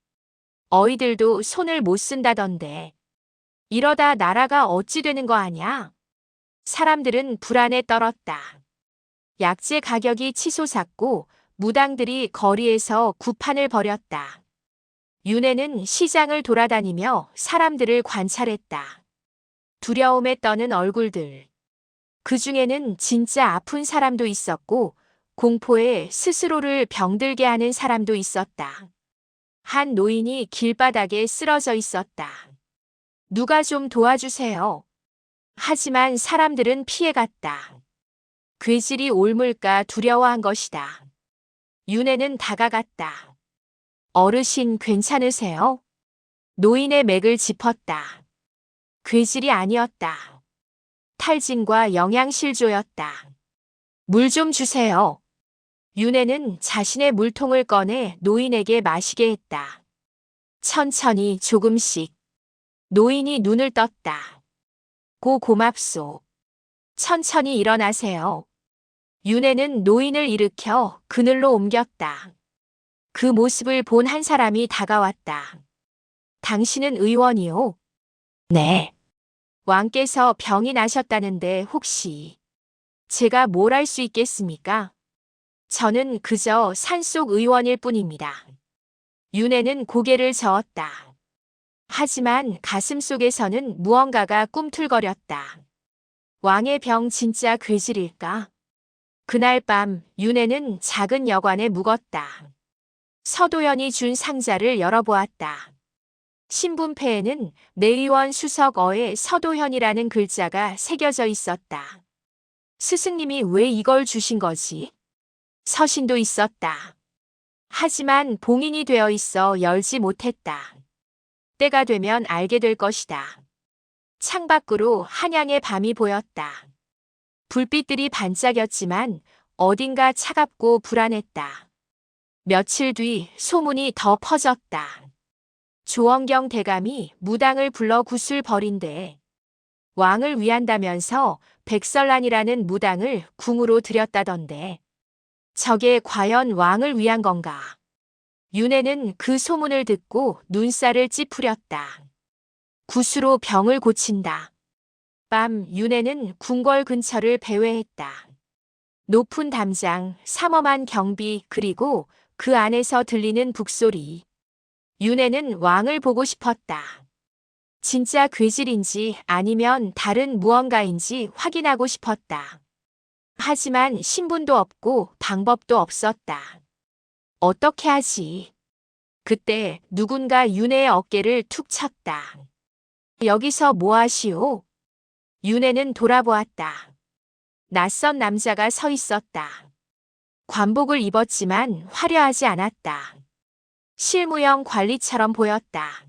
어이들도 손을 못 쓴다던데. 이러다 나라가 어찌 되는 거 아냐? 사람들은 불안에 떨었다. 약재 가격이 치솟았고 무당들이 거리에서 구판을 벌였다. 윤혜는 시장을 돌아다니며 사람들을 관찰했다. 두려움에 떠는 얼굴들. 그 중에는 진짜 아픈 사람도 있었고 공포에 스스로를 병들게 하는 사람도 있었다. 한 노인이 길바닥에 쓰러져 있었다. 누가 좀 도와주세요. 하지만 사람들은 피해갔다. 괴질이 옮을까 두려워한 것이다. 윤혜는 다가갔다. 어르신 괜찮으세요? 노인의 맥을 짚었다. 괴질이 아니었다. 탈진과 영양실조였다. 물 좀 주세요. 윤혜는 자신의 물통을 꺼내 노인에게 마시게 했다. 천천히 조금씩. 노인이 눈을 떴다. 고맙소. 천천히 일어나세요. 윤혜는 노인을 일으켜 그늘로 옮겼다. 그 모습을 본 한 사람이 다가왔다. 당신은 의원이요? 네. 왕께서 병이 나셨다는데 혹시 제가 뭘 할 수 있겠습니까? 저는 그저 산속 의원일 뿐입니다. 윤혜는 고개를 저었다. 하지만 가슴 속에서는 무언가가 꿈틀거렸다. 왕의 병 진짜 괴질일까? 그날 밤 윤혜는 작은 여관에 묵었다. 서도현이 준 상자를 열어보았다. 신분패에는 내의원 수석어에 서도현이라는 글자가 새겨져 있었다. 스승님이 왜 이걸 주신 거지? 서신도 있었다. 하지만 봉인이 되어 있어 열지 못했다. 때가 되면 알게 될 것이다. 창밖으로 한양의 밤이 보였다. 불빛들이 반짝였지만 어딘가 차갑고 불안했다. 며칠 뒤 소문이 더 퍼졌다. 조원경 대감이 무당을 불러 굿을 벌인대. 왕을 위한다면서 백설란이라는 무당을 궁으로 들였다던데. 저게 과연 왕을 위한 건가? 윤혜는 그 소문을 듣고 눈살을 찌푸렸다. 굿으로 병을 고친다. 밤 윤혜는 궁궐 근처를 배회했다. 높은 담장, 삼엄한 경비, 그리고 그 안에서 들리는 북소리. 윤혜는 왕을 보고 싶었다. 진짜 괴질인지 아니면 다른 무언가인지 확인하고 싶었다. 하지만 신분도 없고 방법도 없었다. 어떻게 하지? 그때 누군가 윤혜의 어깨를 툭 쳤다. 여기서 뭐 하시오? 윤혜는 돌아보았다. 낯선 남자가 서 있었다. 관복을 입었지만 화려하지 않았다. 실무형 관리처럼 보였다.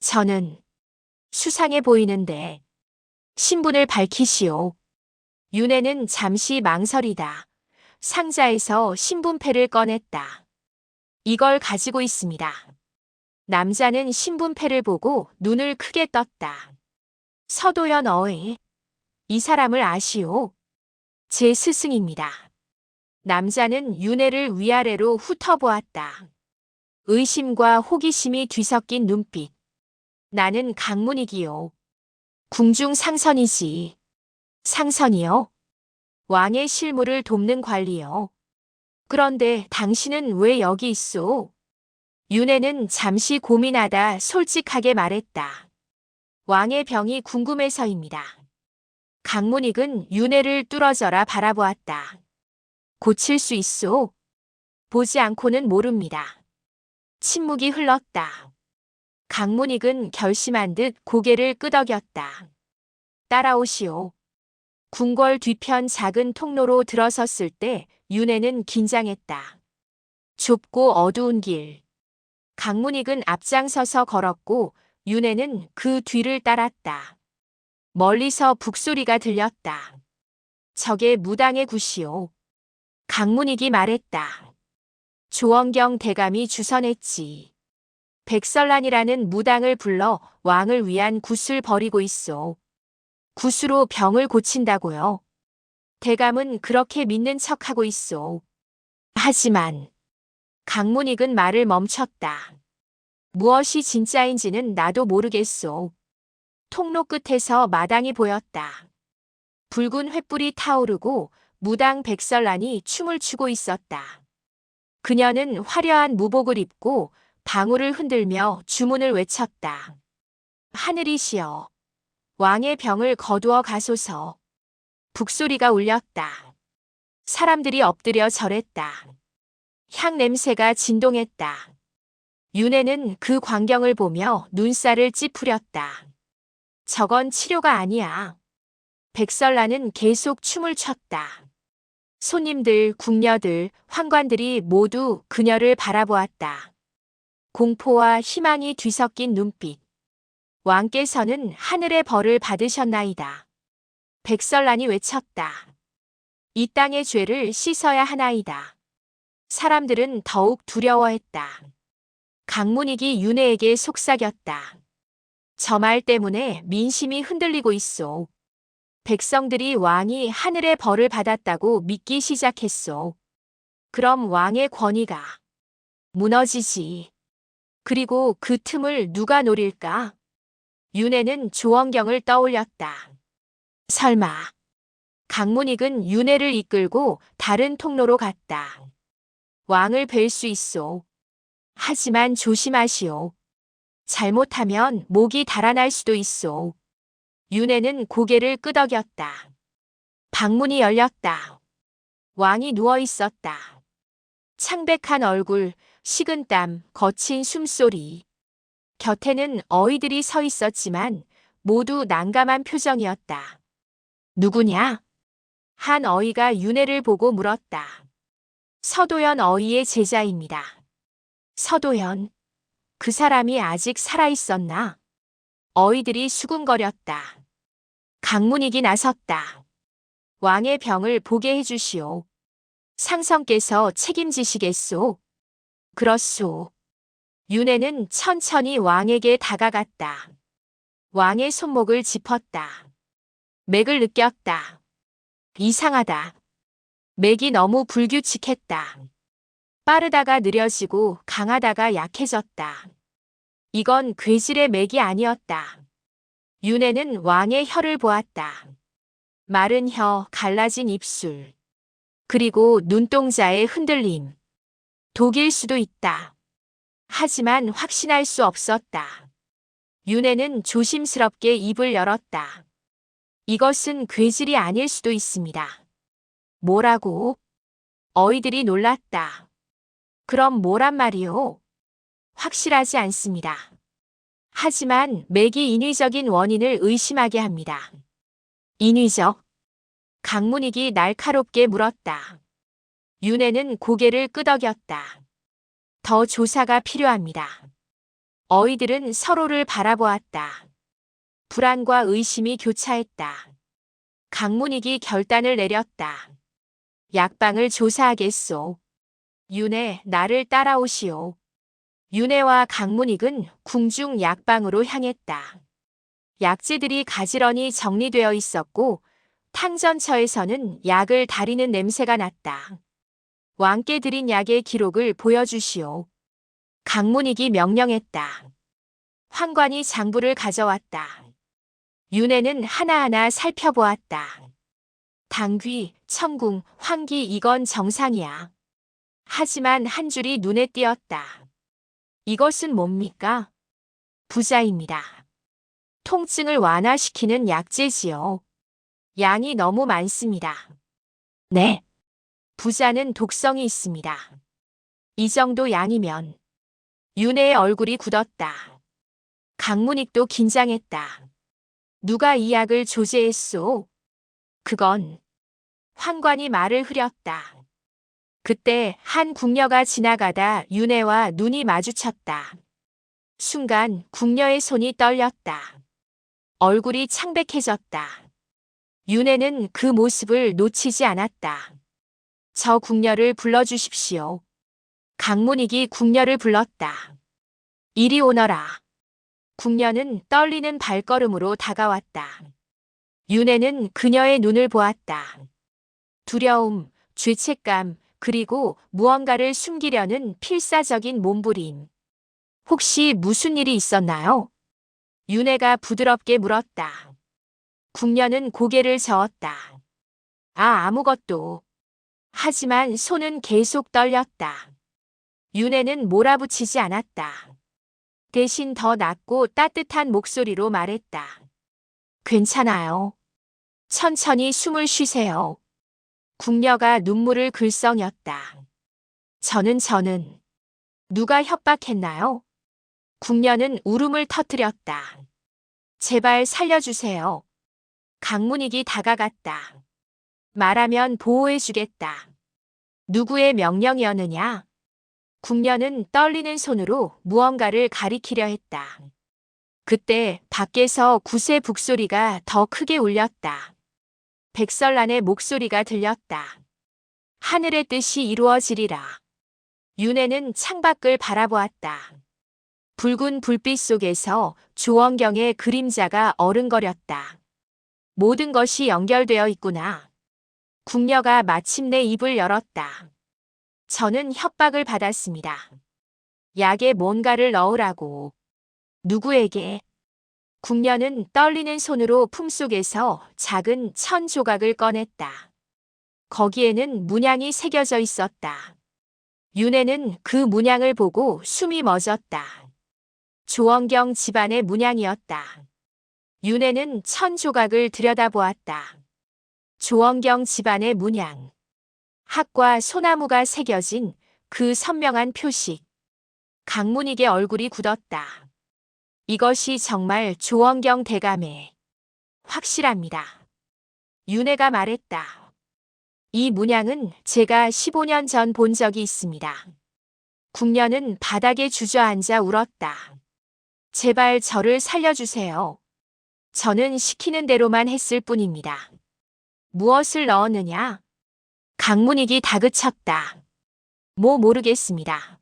저는 수상해 보이는데 신분을 밝히시오. 윤혜는 잠시 망설이다. 상자에서 신분패를 꺼냈다. 이걸 가지고 있습니다. 남자는 신분패를 보고 눈을 크게 떴다. 서도현 어에, 이 사람을 아시오? 제 스승입니다. 남자는 윤혜를 위아래로 훑어보았다. 의심과 호기심이 뒤섞인 눈빛. 나는 강문익이요. 궁중 상선이지. 상선이요? 왕의 실무를 돕는 관리요. 그런데 당신은 왜 여기 있소? 윤혜는 잠시 고민하다 솔직하게 말했다. 왕의 병이 궁금해서입니다. 강문익은 윤혜를 뚫어져라 바라보았다. 고칠 수 있소? 보지 않고는 모릅니다. 침묵이 흘렀다. 강문익은 결심한 듯 고개를 끄덕였다. 따라오시오. 궁궐 뒤편 작은 통로로 들어섰을 때 윤혜는 긴장했다. 좁고 어두운 길. 강문익은 앞장서서 걸었고 윤혜는 그 뒤를 따랐다. 멀리서 북소리가 들렸다. 저게 무당의 굿이오. 강문익이 말했다. 조원경 대감이 주선했지. 백설란이라는 무당을 불러 왕을 위한 굿을 벌이고 있소. 굿으로 병을 고친다고요. 대감은 그렇게 믿는 척하고 있소. 하지만 강문익은 말을 멈췄다. 무엇이 진짜인지는 나도 모르겠소. 통로 끝에서 마당이 보였다. 붉은 횃불이 타오르고 무당 백설란이 춤을 추고 있었다. 그녀는 화려한 무복을 입고 방울을 흔들며 주문을 외쳤다. 하늘이시여, 왕의 병을 거두어 가소서. 북소리가 울렸다. 사람들이 엎드려 절했다. 향 냄새가 진동했다. 윤혜는 그 광경을 보며 눈살을 찌푸렸다. 저건 치료가 아니야. 백설란은 계속 춤을 췄다. 손님들, 궁녀들, 환관들이 모두 그녀를 바라보았다. 공포와 희망이 뒤섞인 눈빛. 왕께서는 하늘의 벌을 받으셨나이다. 백설란이 외쳤다. 이 땅의 죄를 씻어야 하나이다. 사람들은 더욱 두려워했다. 강문익이 윤회에게 속삭였다. 저 말 때문에 민심이 흔들리고 있소. 백성들이 왕이 하늘의 벌을 받았다고 믿기 시작했소. 그럼 왕의 권위가 무너지지. 그리고 그 틈을 누가 노릴까? 윤회는 조원경을 떠올렸다. 설마. 강문익은 윤회를 이끌고 다른 통로로 갔다. 왕을 뵐 수 있소. 하지만 조심하시오. 잘못하면 목이 달아날 수도 있소. 윤회는 고개를 끄덕였다. 방문이 열렸다. 왕이 누워 있었다. 창백한 얼굴, 식은땀, 거친 숨소리. 곁에는 어이들이 서 있었지만 모두 난감한 표정이었다. 누구냐? 한 어이가 윤회를 보고 물었다. 서도연 어이의 제자입니다. 서도연. 그 사람이 아직 살아있었나? 어이들이 수군거렸다. 강문익이 나섰다. 왕의 병을 보게 해주시오. 상성께서 책임지시겠소? 그렇소. 윤회는 천천히 왕에게 다가갔다. 왕의 손목을 짚었다. 맥을 느꼈다. 이상하다. 맥이 너무 불규칙했다. 빠르다가 느려지고 강하다가 약해졌다. 이건 괴질의 맥이 아니었다. 윤회는 왕의 혀를 보았다. 마른 혀, 갈라진 입술. 그리고 눈동자의 흔들림. 독일 수도 있다. 하지만 확신할 수 없었다. 윤회는 조심스럽게 입을 열었다. 이것은 괴질이 아닐 수도 있습니다. 뭐라고? 어이들이 놀랐다. 그럼 뭐란 말이오? 확실하지 않습니다. 하지만 맥이 인위적인 원인을 의심하게 합니다. 인위적? 강문익이 날카롭게 물었다. 윤회는 고개를 끄덕였다. 더 조사가 필요합니다. 어이들은 서로를 바라보았다. 불안과 의심이 교차했다. 강문익이 결단을 내렸다. 약방을 조사하겠소. 윤회, 나를 따라오시오. 윤회와 강문익은 궁중 약방으로 향했다. 약재들이 가지런히 정리되어 있었고 탕전처에서는 약을 다리는 냄새가 났다. 왕께 드린 약의 기록을 보여주시오. 강문익이 명령했다. 환관이 장부를 가져왔다. 윤회는 하나하나 살펴보았다. 당귀, 청궁, 황기 이건 정상이야. 하지만 한 줄이 눈에 띄었다. 이것은 뭡니까? 부자입니다. 통증을 완화시키는 약재지요. 양이 너무 많습니다. 네. 부자는 독성이 있습니다. 이 정도 양이면. 윤회의 얼굴이 굳었다. 강문익도 긴장했다. 누가 이 약을 조제했소? 그건. 환관이 말을 흐렸다. 그때 한 궁녀가 지나가다 윤회와 눈이 마주쳤다. 순간 궁녀의 손이 떨렸다. 얼굴이 창백해졌다. 윤회는 그 모습을 놓치지 않았다. 저 궁녀를 불러주십시오. 강문익이 궁녀를 불렀다. 이리 오너라. 궁녀는 떨리는 발걸음으로 다가왔다. 윤회는 그녀의 눈을 보았다. 두려움, 죄책감, 그리고 무언가를 숨기려는 필사적인 몸부림. 혹시 무슨 일이 있었나요? 윤회가 부드럽게 물었다. 궁녀는 고개를 저었다. 아무것도. 하지만 손은 계속 떨렸다. 윤회는 몰아붙이지 않았다. 대신 더 낮고 따뜻한 목소리로 말했다. 괜찮아요. 천천히 숨을 쉬세요. 궁녀가 눈물을 글썽였다. 저는 누가 협박했나요? 궁녀는 울음을 터뜨렸다. 제발 살려주세요. 강문익이 다가갔다. 말하면 보호해주겠다. 누구의 명령이었느냐? 궁녀는 떨리는 손으로 무언가를 가리키려 했다. 그때 밖에서 구세 북소리가 더 크게 울렸다. 백설란의 목소리가 들렸다. 하늘의 뜻이 이루어지리라. 윤혜는 창밖을 바라보았다. 붉은 불빛 속에서 조원경의 그림자가 어른거렸다. 모든 것이 연결되어 있구나. 궁녀가 마침내 입을 열었다. 저는 협박을 받았습니다. 약에 뭔가를 넣으라고. 누구에게? 궁녀는 떨리는 손으로 품속에서 작은 천 조각을 꺼냈다. 거기에는 문양이 새겨져 있었다. 윤혜는 그 문양을 보고 숨이 멎었다. 조원경 집안의 문양이었다. 윤혜는 천 조각을 들여다보았다. 조원경 집안의 문양. 학과 소나무가 새겨진 그 선명한 표식. 강문익의 얼굴이 굳었다. 이것이 정말 조원경 대감의. 확실합니다. 윤혜가 말했다. 이 문양은 제가 15년 전 본 적이 있습니다. 궁녀는 바닥에 주저앉아 울었다. 제발 저를 살려주세요. 저는 시키는 대로만 했을 뿐입니다. 무엇을 넣었느냐? 강문익이 다그쳤다. 모르겠습니다.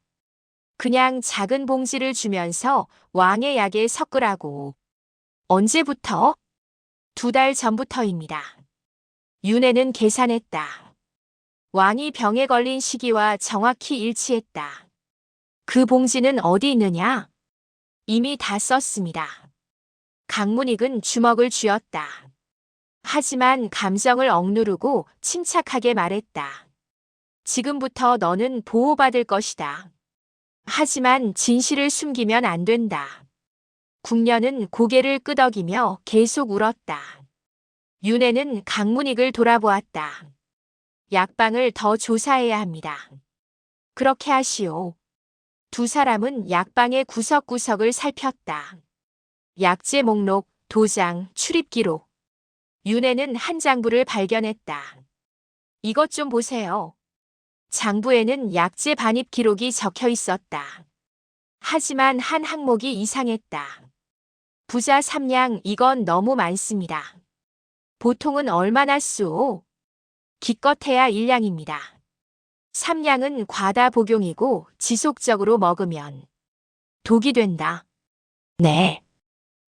그냥 작은 봉지를 주면서 왕의 약에 섞으라고. 언제부터? 2달 전부터입니다. 윤혜는 계산했다. 왕이 병에 걸린 시기와 정확히 일치했다. 그 봉지는 어디 있느냐? 이미 다 썼습니다. 강문익은 주먹을 쥐었다. 하지만 감정을 억누르고 침착하게 말했다. 지금부터 너는 보호받을 것이다. 하지만 진실을 숨기면 안 된다. 궁녀는 고개를 끄덕이며 계속 울었다. 윤혜는 강문익을 돌아보았다. 약방을 더 조사해야 합니다. 그렇게 하시오. 2 사람은 약방의 구석구석을 살폈다. 약재 목록, 도장, 출입 기록. 윤혜는 한 장부를 발견했다. 이것 좀 보세요. 장부에는 약재 반입 기록이 적혀 있었다. 하지만 한 항목이 이상했다. 부자 3량, 이건 너무 많습니다. 보통은 얼마나 쓰오? 기껏해야 1량입니다. 3량은 과다 복용이고 지속적으로 먹으면 독이 된다. 네.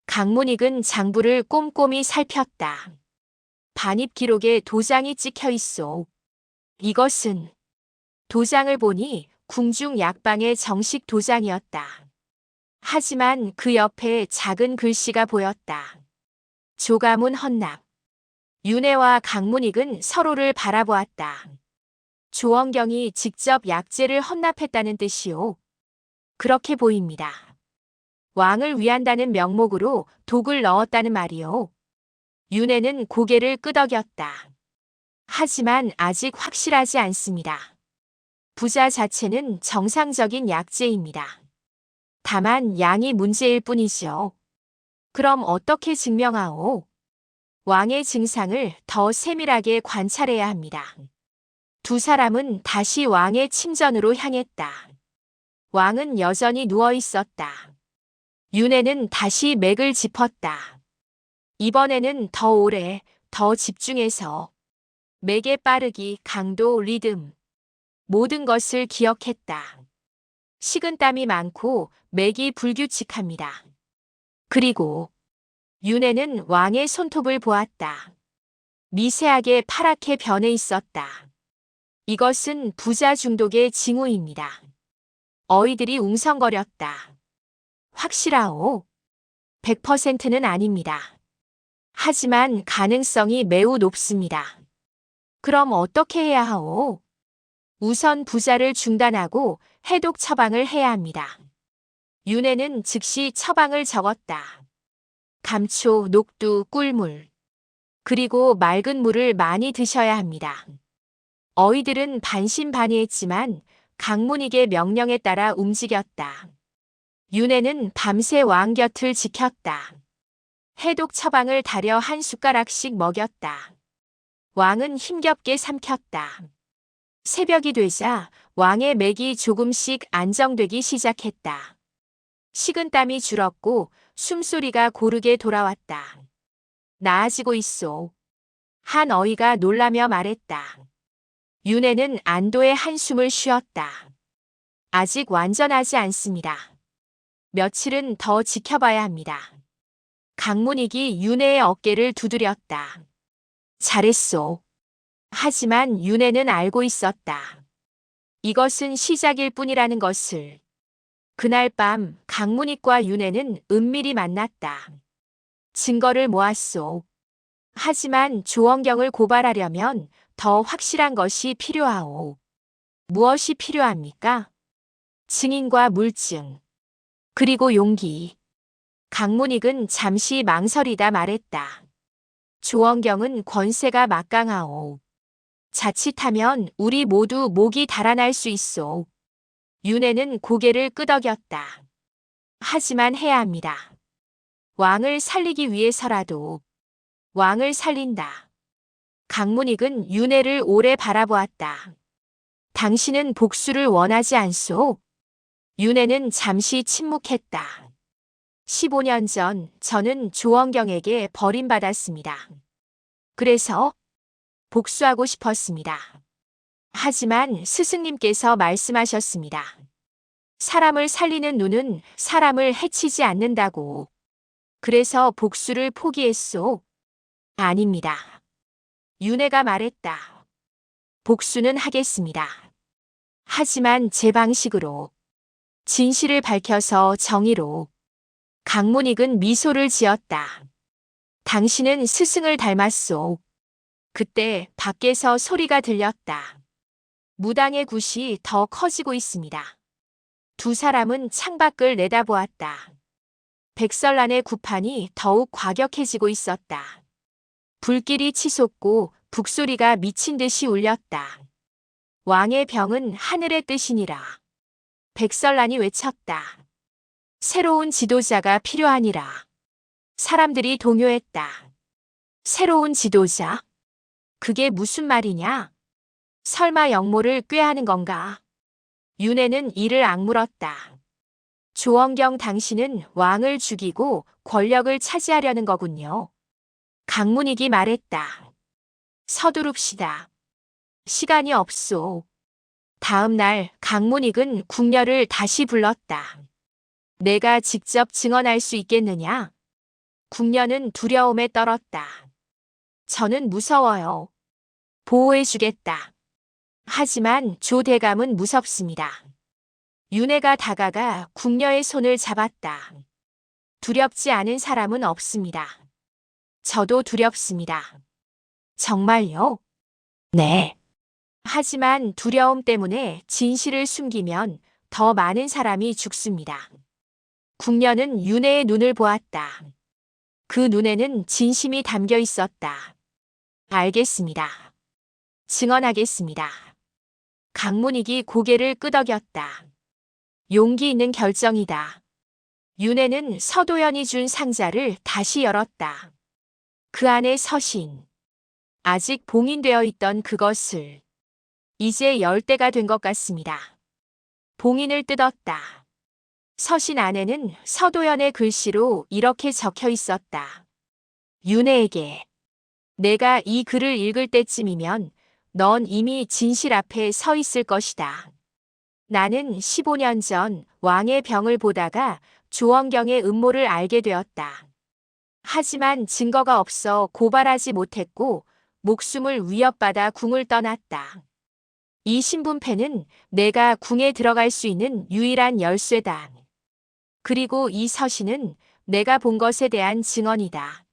강문익은 장부를 꼼꼼히 살폈다. 반입 기록에 도장이 찍혀 있어. 이것은 도장을 보니 궁중 약방의 정식 도장이었다. 하지만 그 옆에 작은 글씨가 보였다. 조가문 헌납. 윤혜와 강문익은 서로를 바라보았다. 조원경이 직접 약재를 헌납했다는 뜻이오. 그렇게 보입니다. 왕을 위한다는 명목으로 독을 넣었다는 말이오. 윤혜는 고개를 끄덕였다. 하지만 아직 확실하지 않습니다. 부자 자체는 정상적인 약재입니다. 다만 양이 문제일 뿐이죠. 그럼 어떻게 증명하오? 왕의 증상을 더 세밀하게 관찰해야 합니다. 2 사람은 다시 왕의 침전으로 향했다. 왕은 여전히 누워 있었다. 윤혜는 다시 맥을 짚었다. 이번에는 더 오래, 더 집중해서 맥의 빠르기, 강도, 리듬. 모든 것을 기억했다. 식은땀이 많고 맥이 불규칙합니다. 그리고 윤혜는 왕의 손톱을 보았다. 미세하게 파랗게 변해 있었다. 이것은 부자 중독의 징후입니다. 어이들이 웅성거렸다. 확실하오? 100%는 아닙니다. 하지만 가능성이 매우 높습니다. 그럼 어떻게 해야 하오? 우선 부자를 중단하고 해독 처방을 해야 합니다. 윤혜는 즉시 처방을 적었다. 감초, 녹두, 꿀물. 그리고 맑은 물을 많이 드셔야 합니다. 어이들은 반신반의했지만 강문익의 명령에 따라 움직였다. 윤혜는 밤새 왕 곁을 지켰다. 해독 처방을 다려 한 숟가락씩 먹였다. 왕은 힘겹게 삼켰다. 새벽이 되자 왕의 맥이 조금씩 안정되기 시작했다. 식은땀이 줄었고 숨소리가 고르게 돌아왔다. 나아지고 있소. 한 어이가 놀라며 말했다. 윤혜는 안도의 한숨을 쉬었다. 아직 완전하지 않습니다. 며칠은 더 지켜봐야 합니다. 강문익이 윤혜의 어깨를 두드렸다. 잘했소. 하지만 윤혜는 알고 있었다. 이것은 시작일 뿐이라는 것을. 그날 밤 강문익과 윤혜는 은밀히 만났다. 증거를 모았소. 하지만 조원경을 고발하려면 더 확실한 것이 필요하오. 무엇이 필요합니까? 증인과 물증. 그리고 용기. 강문익은 잠시 망설이다 말했다. 조원경은 권세가 막강하오. 자칫하면 우리 모두 목이 달아날 수 있소. 윤혜는 고개를 끄덕였다. 하지만 해야 합니다. 왕을 살리기 위해서라도. 왕을 살린다. 강문익은 윤혜를 오래 바라보았다. 당신은 복수를 원하지 않소? 윤혜는 잠시 침묵했다. 15년 전 저는 조원경에게 버림받았습니다. 그래서 복수하고 싶었습니다. 하지만 스승님께서 말씀하셨습니다. 사람을 살리는 눈은 사람을 해치지 않는다고. 그래서 복수를 포기했소. 아닙니다. 윤혜가 말했다. 복수는 하겠습니다. 하지만 제 방식으로. 진실을 밝혀서 정의로. 강문익은 미소를 지었다. 당신은 스승을 닮았소. 그때 밖에서 소리가 들렸다. 무당의 굿이 더 커지고 있습니다. 두 사람은 창밖을 내다보았다. 백설란의 구판이 더욱 과격해지고 있었다. 불길이 치솟고 북소리가 미친 듯이 울렸다. 왕의 병은 하늘의 뜻이니라. 백설란이 외쳤다. 새로운 지도자가 필요하니라. 사람들이 동요했다. 새로운 지도자? 그게 무슨 말이냐? 설마 역모를 꾀하는 건가? 윤혜는 이를 악물었다. 조원경 당신은 왕을 죽이고 권력을 차지하려는 거군요. 강문익이 말했다. 서두릅시다. 시간이 없소. 다음 날 강문익은 궁녀를 다시 불렀다. 내가 직접 증언할 수 있겠느냐? 궁녀는 두려움에 떨었다. 저는 무서워요. 보호해주겠다. 하지만 조 대감은 무섭습니다. 윤혜가 다가가 궁녀의 손을 잡았다. 두렵지 않은 사람은 없습니다. 저도 두렵습니다. 정말요? 네. 하지만 두려움 때문에 진실을 숨기면 더 많은 사람이 죽습니다. 궁녀는 윤혜의 눈을 보았다. 그 눈에는 진심이 담겨 있었다. 알겠습니다. 증언하겠습니다. 강문익이 고개를 끄덕였다. 용기 있는 결정이다. 윤혜는 서도연이 준 상자를 다시 열었다. 그 안에 서신. 아직 봉인되어 있던 그것을. 이제 열 때가 된 것 같습니다. 봉인을 뜯었다. 서신 안에는 서도연의 글씨로 이렇게 적혀 있었다. 윤혜에게. 내가 이 글을 읽을 때쯤이면 넌 이미 진실 앞에 서 있을 것이다. 나는 15년 전 왕의 병을 보다가 조원경의 음모를 알게 되었다. 하지만 증거가 없어 고발하지 못했고 목숨을 위협받아 궁을 떠났다. 이 신분패는 내가 궁에 들어갈 수 있는 유일한 열쇠다. 그리고 이 서신은 내가 본 것에 대한 증언이다.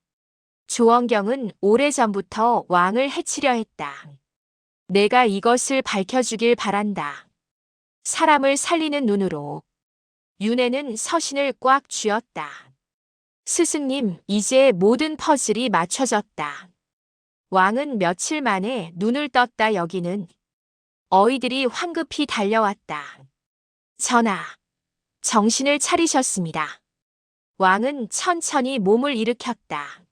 조원경은 오래전부터 왕을 해치려 했다. 내가 이것을 밝혀주길 바란다. 사람을 살리는 눈으로. 윤혜는 서신을 꽉 쥐었다. 스승님, 이제 모든 퍼즐이 맞춰졌다. 왕은 며칠 만에 눈을 떴다. 여기는 어이들이 황급히 달려왔다. 전하, 정신을 차리셨습니다. 왕은 천천히 몸을 일으켰다.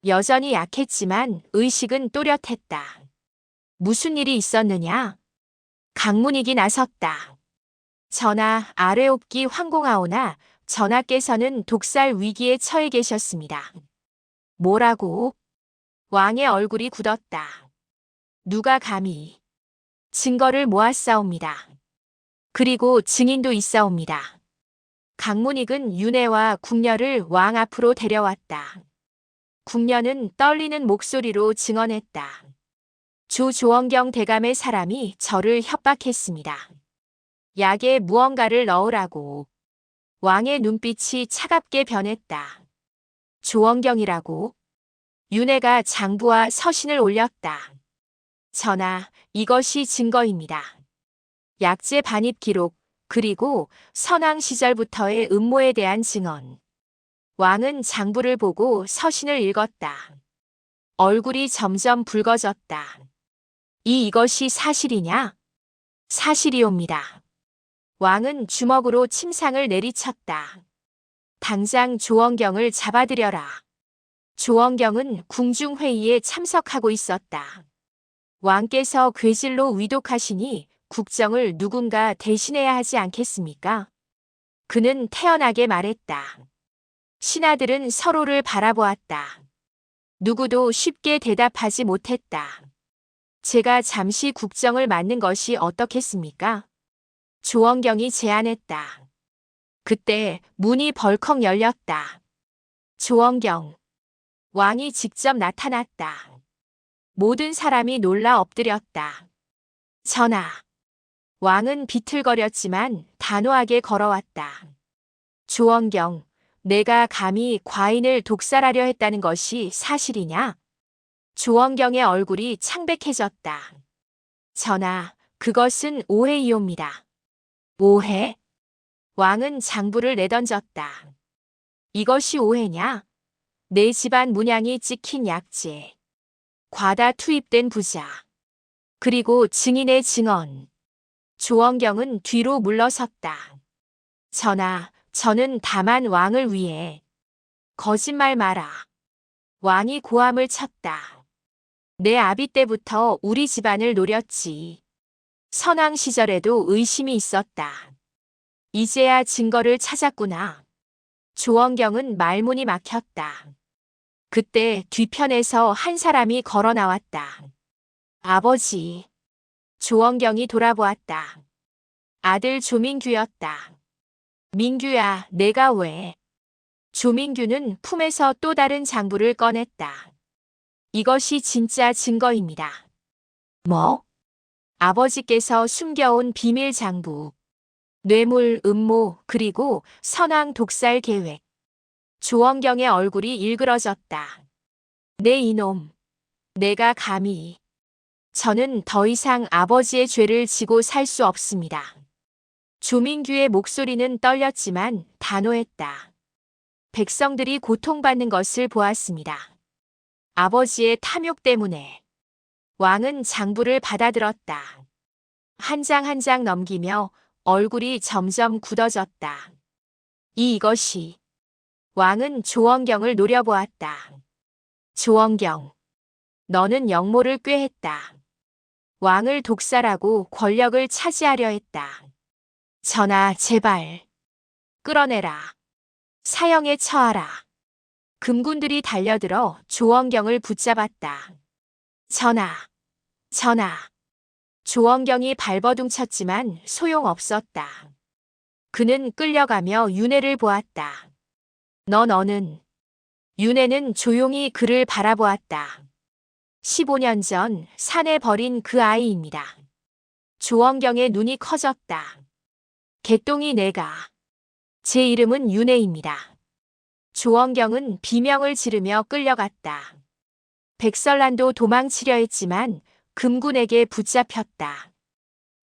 여전히 약했지만 의식은 또렷했다. 무슨 일이 있었느냐? 강문익이 나섰다. 전하, 아뢰옵기 황공하오나 전하께서는 독살 위기에 처해 계셨습니다. 뭐라고? 왕의 얼굴이 굳었다. 누가 감히 증거를 모았사옵니다. 그리고 증인도 있사옵니다. 강문익은 윤회와 궁녀를 왕 앞으로 데려왔다. 궁녀는 떨리는 목소리로 증언했다. 주 조원경 대감의 사람이 저를 협박했습니다. 약에 무언가를 넣으라고. 왕의 눈빛이 차갑게 변했다. 조원경이라고? 윤회가 장부와 서신을 올렸다. 전하, 이것이 증거입니다. 약재 반입 기록, 그리고 선왕 시절부터의 음모에 대한 증언. 왕은 장부를 보고 서신을 읽었다. 얼굴이 점점 붉어졌다. 이것이 사실이냐? 사실이옵니다. 왕은 주먹으로 침상을 내리쳤다. 당장 조원경을 잡아들여라. 조원경은 궁중회의에 참석하고 있었다. 왕께서 괴질로 위독하시니 국정을 누군가 대신해야 하지 않겠습니까? 그는 태연하게 말했다. 신하들은 서로를 바라보았다. 누구도 쉽게 대답하지 못했다. 제가 잠시 국정을 맡는 것이 어떻겠습니까? 조원경이 제안했다. 그때 문이 벌컥 열렸다. 조원경. 왕이 직접 나타났다. 모든 사람이 놀라 엎드렸다. 전하. 왕은 비틀거렸지만 단호하게 걸어왔다. 조원경, 내가 감히 과인을 독살하려 했다는 것이 사실이냐? 조원경의 얼굴이 창백해졌다. 전하, 그것은 오해이옵니다. 오해? 왕은 장부를 내던졌다. 이것이 오해냐? 내 집안 문양이 찍힌 약재. 과다 투입된 부자. 그리고 증인의 증언. 조원경은 뒤로 물러섰다. 전하, 저는 다만 왕을 위해. 거짓말 마라. 왕이 고함을 쳤다. 내 아비 때부터 우리 집안을 노렸지. 선왕 시절에도 의심이 있었다. 이제야 증거를 찾았구나. 조원경은 말문이 막혔다. 그때 뒤편에서 한 사람이 걸어 나왔다. 아버지. 조원경이 돌아보았다. 아들 조민규였다. 민규야, 내가 왜? 조민규는 품에서 또 다른 장부를 꺼냈다. 이것이 진짜 증거입니다. 뭐? 아버지께서 숨겨온 비밀 장부. 뇌물, 음모, 그리고 선왕 독살 계획. 조원경의 얼굴이 일그러졌다. 내 이놈. 내가 감히. 저는 더 이상 아버지의 죄를 지고 살 수 없습니다. 조민규의 목소리는 떨렸지만 단호했다. 백성들이 고통받는 것을 보았습니다. 아버지의 탐욕 때문에. 왕은 장부를 받아들었다. 한 장 한 장 넘기며 얼굴이 점점 굳어졌다. 이것이. 왕은 조원경을 노려보았다. 조원경. 너는 영모를 꾀했다. 왕을 독살하고 권력을 차지하려 했다. 전하, 제발. 끌어내라. 사형에 처하라. 금군들이 달려들어 조원경을 붙잡았다. 전하. 전하. 조원경이 발버둥쳤지만 소용없었다. 그는 끌려가며 윤회를 보았다. 너는. 윤회는 조용히 그를 바라보았다. 15년 전 산에 버린 그 아이입니다. 조원경의 눈이 커졌다. 개똥이 내가. 제 이름은 윤회입니다. 조원경은 비명을 지르며 끌려갔다. 백설란도 도망치려 했지만 금군에게 붙잡혔다.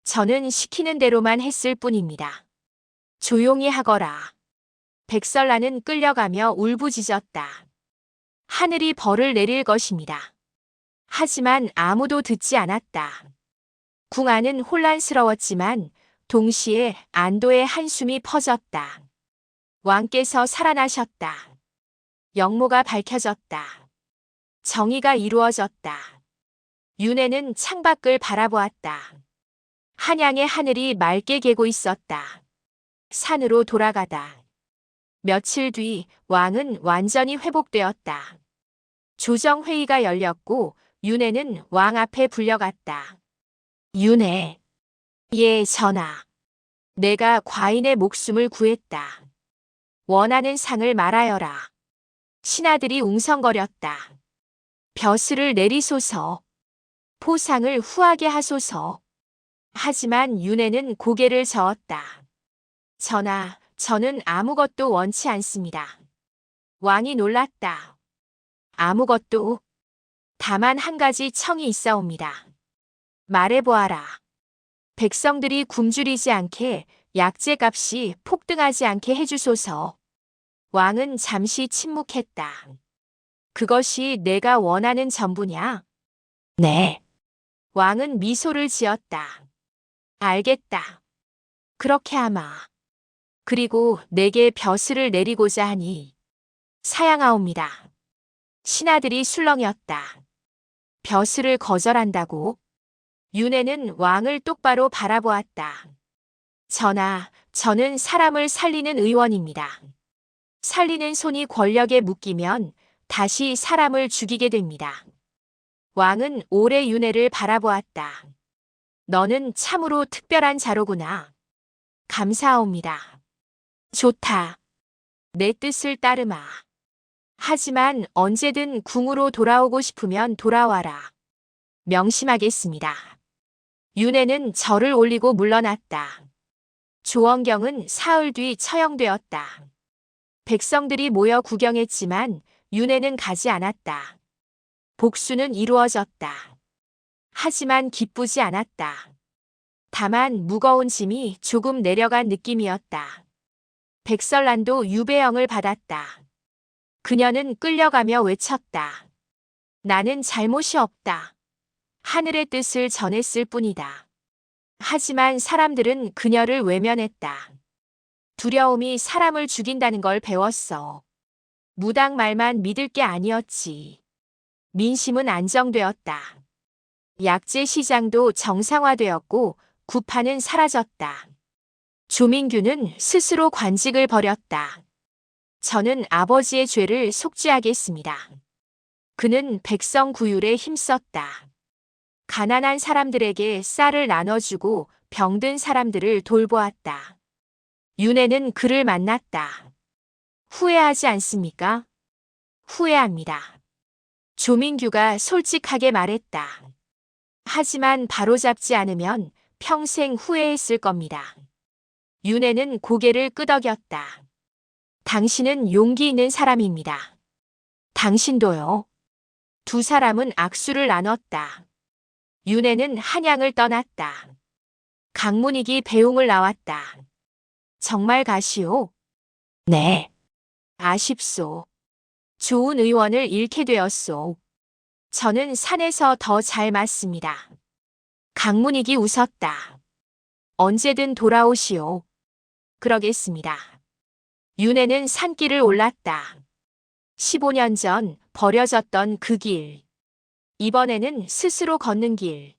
저는 시키는 대로만 했을 뿐입니다. 조용히 하거라. 백설란은 끌려가며 울부짖었다. 하늘이 벌을 내릴 것입니다. 하지만 아무도 듣지 않았다. 궁 안은 혼란스러웠지만 동시에 안도의 한숨이 퍼졌다. 왕께서 살아나셨다. 영모가 밝혀졌다. 정의가 이루어졌다. 윤회는 창밖을 바라보았다. 한양의 하늘이 맑게 개고 있었다. 산으로 돌아가다. 며칠 뒤 왕은 완전히 회복되었다. 조정회의가 열렸고 윤회는 왕 앞에 불려갔다. 윤회. 예, 전하. 내가 과인의 목숨을 구했다. 원하는 상을 말하여라. 신하들이 웅성거렸다. 벼슬을 내리소서. 포상을 후하게 하소서. 하지만 윤회는 고개를 저었다. 전하, 저는 아무것도 원치 않습니다. 왕이 놀랐다. 아무것도? 다만 한 가지 청이 있사옵니다. 말해보아라. 백성들이 굶주리지 않게 약재값이 폭등하지 않게 해주소서. 왕은 잠시 침묵했다. 그것이 내가 원하는 전부냐? 네. 왕은 미소를 지었다. 알겠다. 그렇게 하마. 그리고 내게 벼슬을 내리고자 하니 사양하옵니다. 신하들이 술렁였다. 벼슬을 거절한다고? 윤회는 왕을 똑바로 바라보았다. 전하, 저는 사람을 살리는 의원입니다. 살리는 손이 권력에 묶이면 다시 사람을 죽이게 됩니다. 왕은 오래 윤회를 바라보았다. 너는 참으로 특별한 자로구나. 감사하옵니다. 좋다. 내 뜻을 따르마. 하지만 언제든 궁으로 돌아오고 싶으면 돌아와라. 명심하겠습니다. 윤회는 절을 올리고 물러났다. 조원경은 사흘 뒤 처형되었다. 백성들이 모여 구경했지만 윤회는 가지 않았다. 복수는 이루어졌다. 하지만 기쁘지 않았다. 다만 무거운 짐이 조금 내려간 느낌이었다. 백설란도 유배형을 받았다. 그녀는 끌려가며 외쳤다. 나는 잘못이 없다. 하늘의 뜻을 전했을 뿐이다. 하지만 사람들은 그녀를 외면했다. 두려움이 사람을 죽인다는 걸 배웠어. 무당 말만 믿을 게 아니었지. 민심은 안정되었다. 약재 시장도 정상화되었고 구파는 사라졌다. 조민규는 스스로 관직을 버렸다. 저는 아버지의 죄를 속죄하겠습니다. 그는 백성 구휼에 힘썼다. 가난한 사람들에게 쌀을 나눠주고 병든 사람들을 돌보았다. 윤회는 그를 만났다. 후회하지 않습니까? 후회합니다. 조민규가 솔직하게 말했다. 하지만 바로잡지 않으면 평생 후회했을 겁니다. 윤회는 고개를 끄덕였다. 당신은 용기 있는 사람입니다. 당신도요. 두 사람은 악수를 나눴다. 윤회는 한양을 떠났다. 강문익이 배웅을 나왔다. 정말 가시오? 네. 아쉽소. 좋은 의원을 잃게 되었소. 저는 산에서 더 잘 맞습니다. 강문익이 웃었다. 언제든 돌아오시오. 그러겠습니다. 윤회는 산길을 올랐다. 15년 전 버려졌던 그 길. 이번에는 스스로 걷는 길.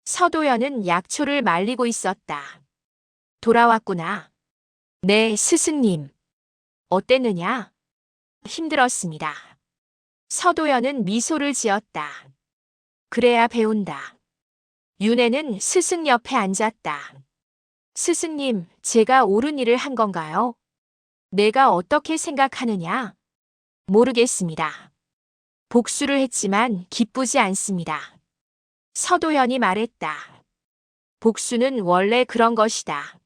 서도연은 약초를 말리고 있었다. 돌아왔구나. 네, 스승님. 어땠느냐? 힘들었습니다. 서도연은 미소를 지었다. 그래야 배운다. 윤회는 스승 옆에 앉았다. 스승님, 제가 옳은 일을 한 건가요? 내가 어떻게 생각하느냐? 모르겠습니다. 복수를 했지만 기쁘지 않습니다. 서도연이 말했다. 복수는 원래 그런 것이다.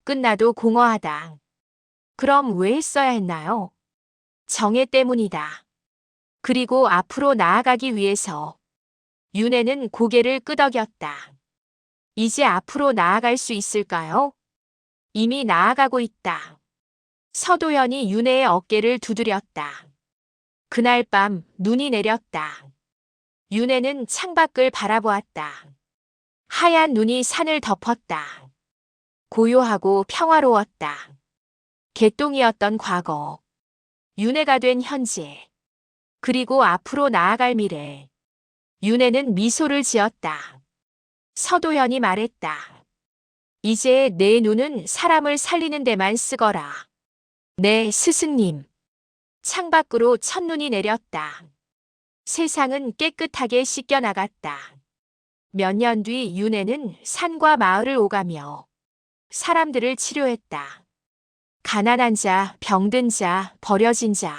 끝나도 공허하다. 그럼 왜 했어야 했나요? 정예 때문이다. 그리고 앞으로 나아가기 위해서. 윤회는 고개를 끄덕였다. 이제 앞으로 나아갈 수 있을까요? 이미 나아가고 있다. 서도연이 윤회의 어깨를 두드렸다. 그날 밤 눈이 내렸다. 윤회는 창밖을 바라보았다. 하얀 눈이 산을 덮었다. 고요하고 평화로웠다. 개똥이었던 과거. 윤회가 된 현재. 그리고 앞으로 나아갈 미래. 윤회는 미소를 지었다. 서도연이 말했다. 이제 내 눈은 사람을 살리는 데만 쓰거라. 네, 스승님. 창밖으로 첫눈이 내렸다. 세상은 깨끗하게 씻겨나갔다. 몇 년 뒤 윤혜는 산과 마을을 오가며 사람들을 치료했다. 가난한 자, 병든 자, 버려진 자,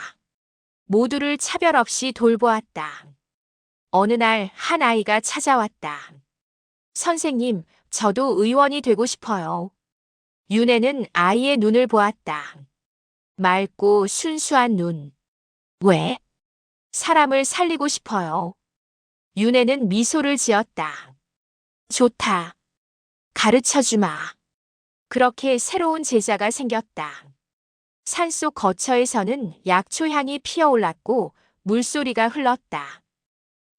모두를 차별 없이 돌보았다. 어느 날 한 아이가 찾아왔다. 선생님, 저도 의원이 되고 싶어요. 윤혜는 아이의 눈을 보았다. 맑고 순수한 눈. 왜? 사람을 살리고 싶어요. 윤혜는 미소를 지었다. 좋다. 가르쳐 주마. 그렇게 새로운 제자가 생겼다. 산속 거처에서는 약초향이 피어올랐고 물소리가 흘렀다.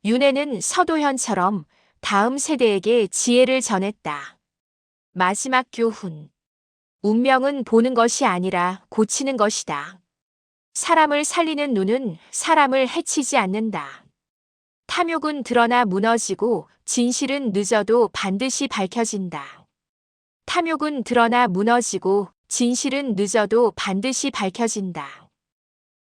윤혜는 서도현처럼 다음 세대에게 지혜를 전했다. 마지막 교훈. 운명은 보는 것이 아니라 고치는 것이다. 사람을 살리는 눈은 사람을 해치지 않는다. 탐욕은 드러나 무너지고 진실은 늦어도 반드시 밝혀진다. 탐욕은 드러나 무너지고 진실은 늦어도 반드시 밝혀진다.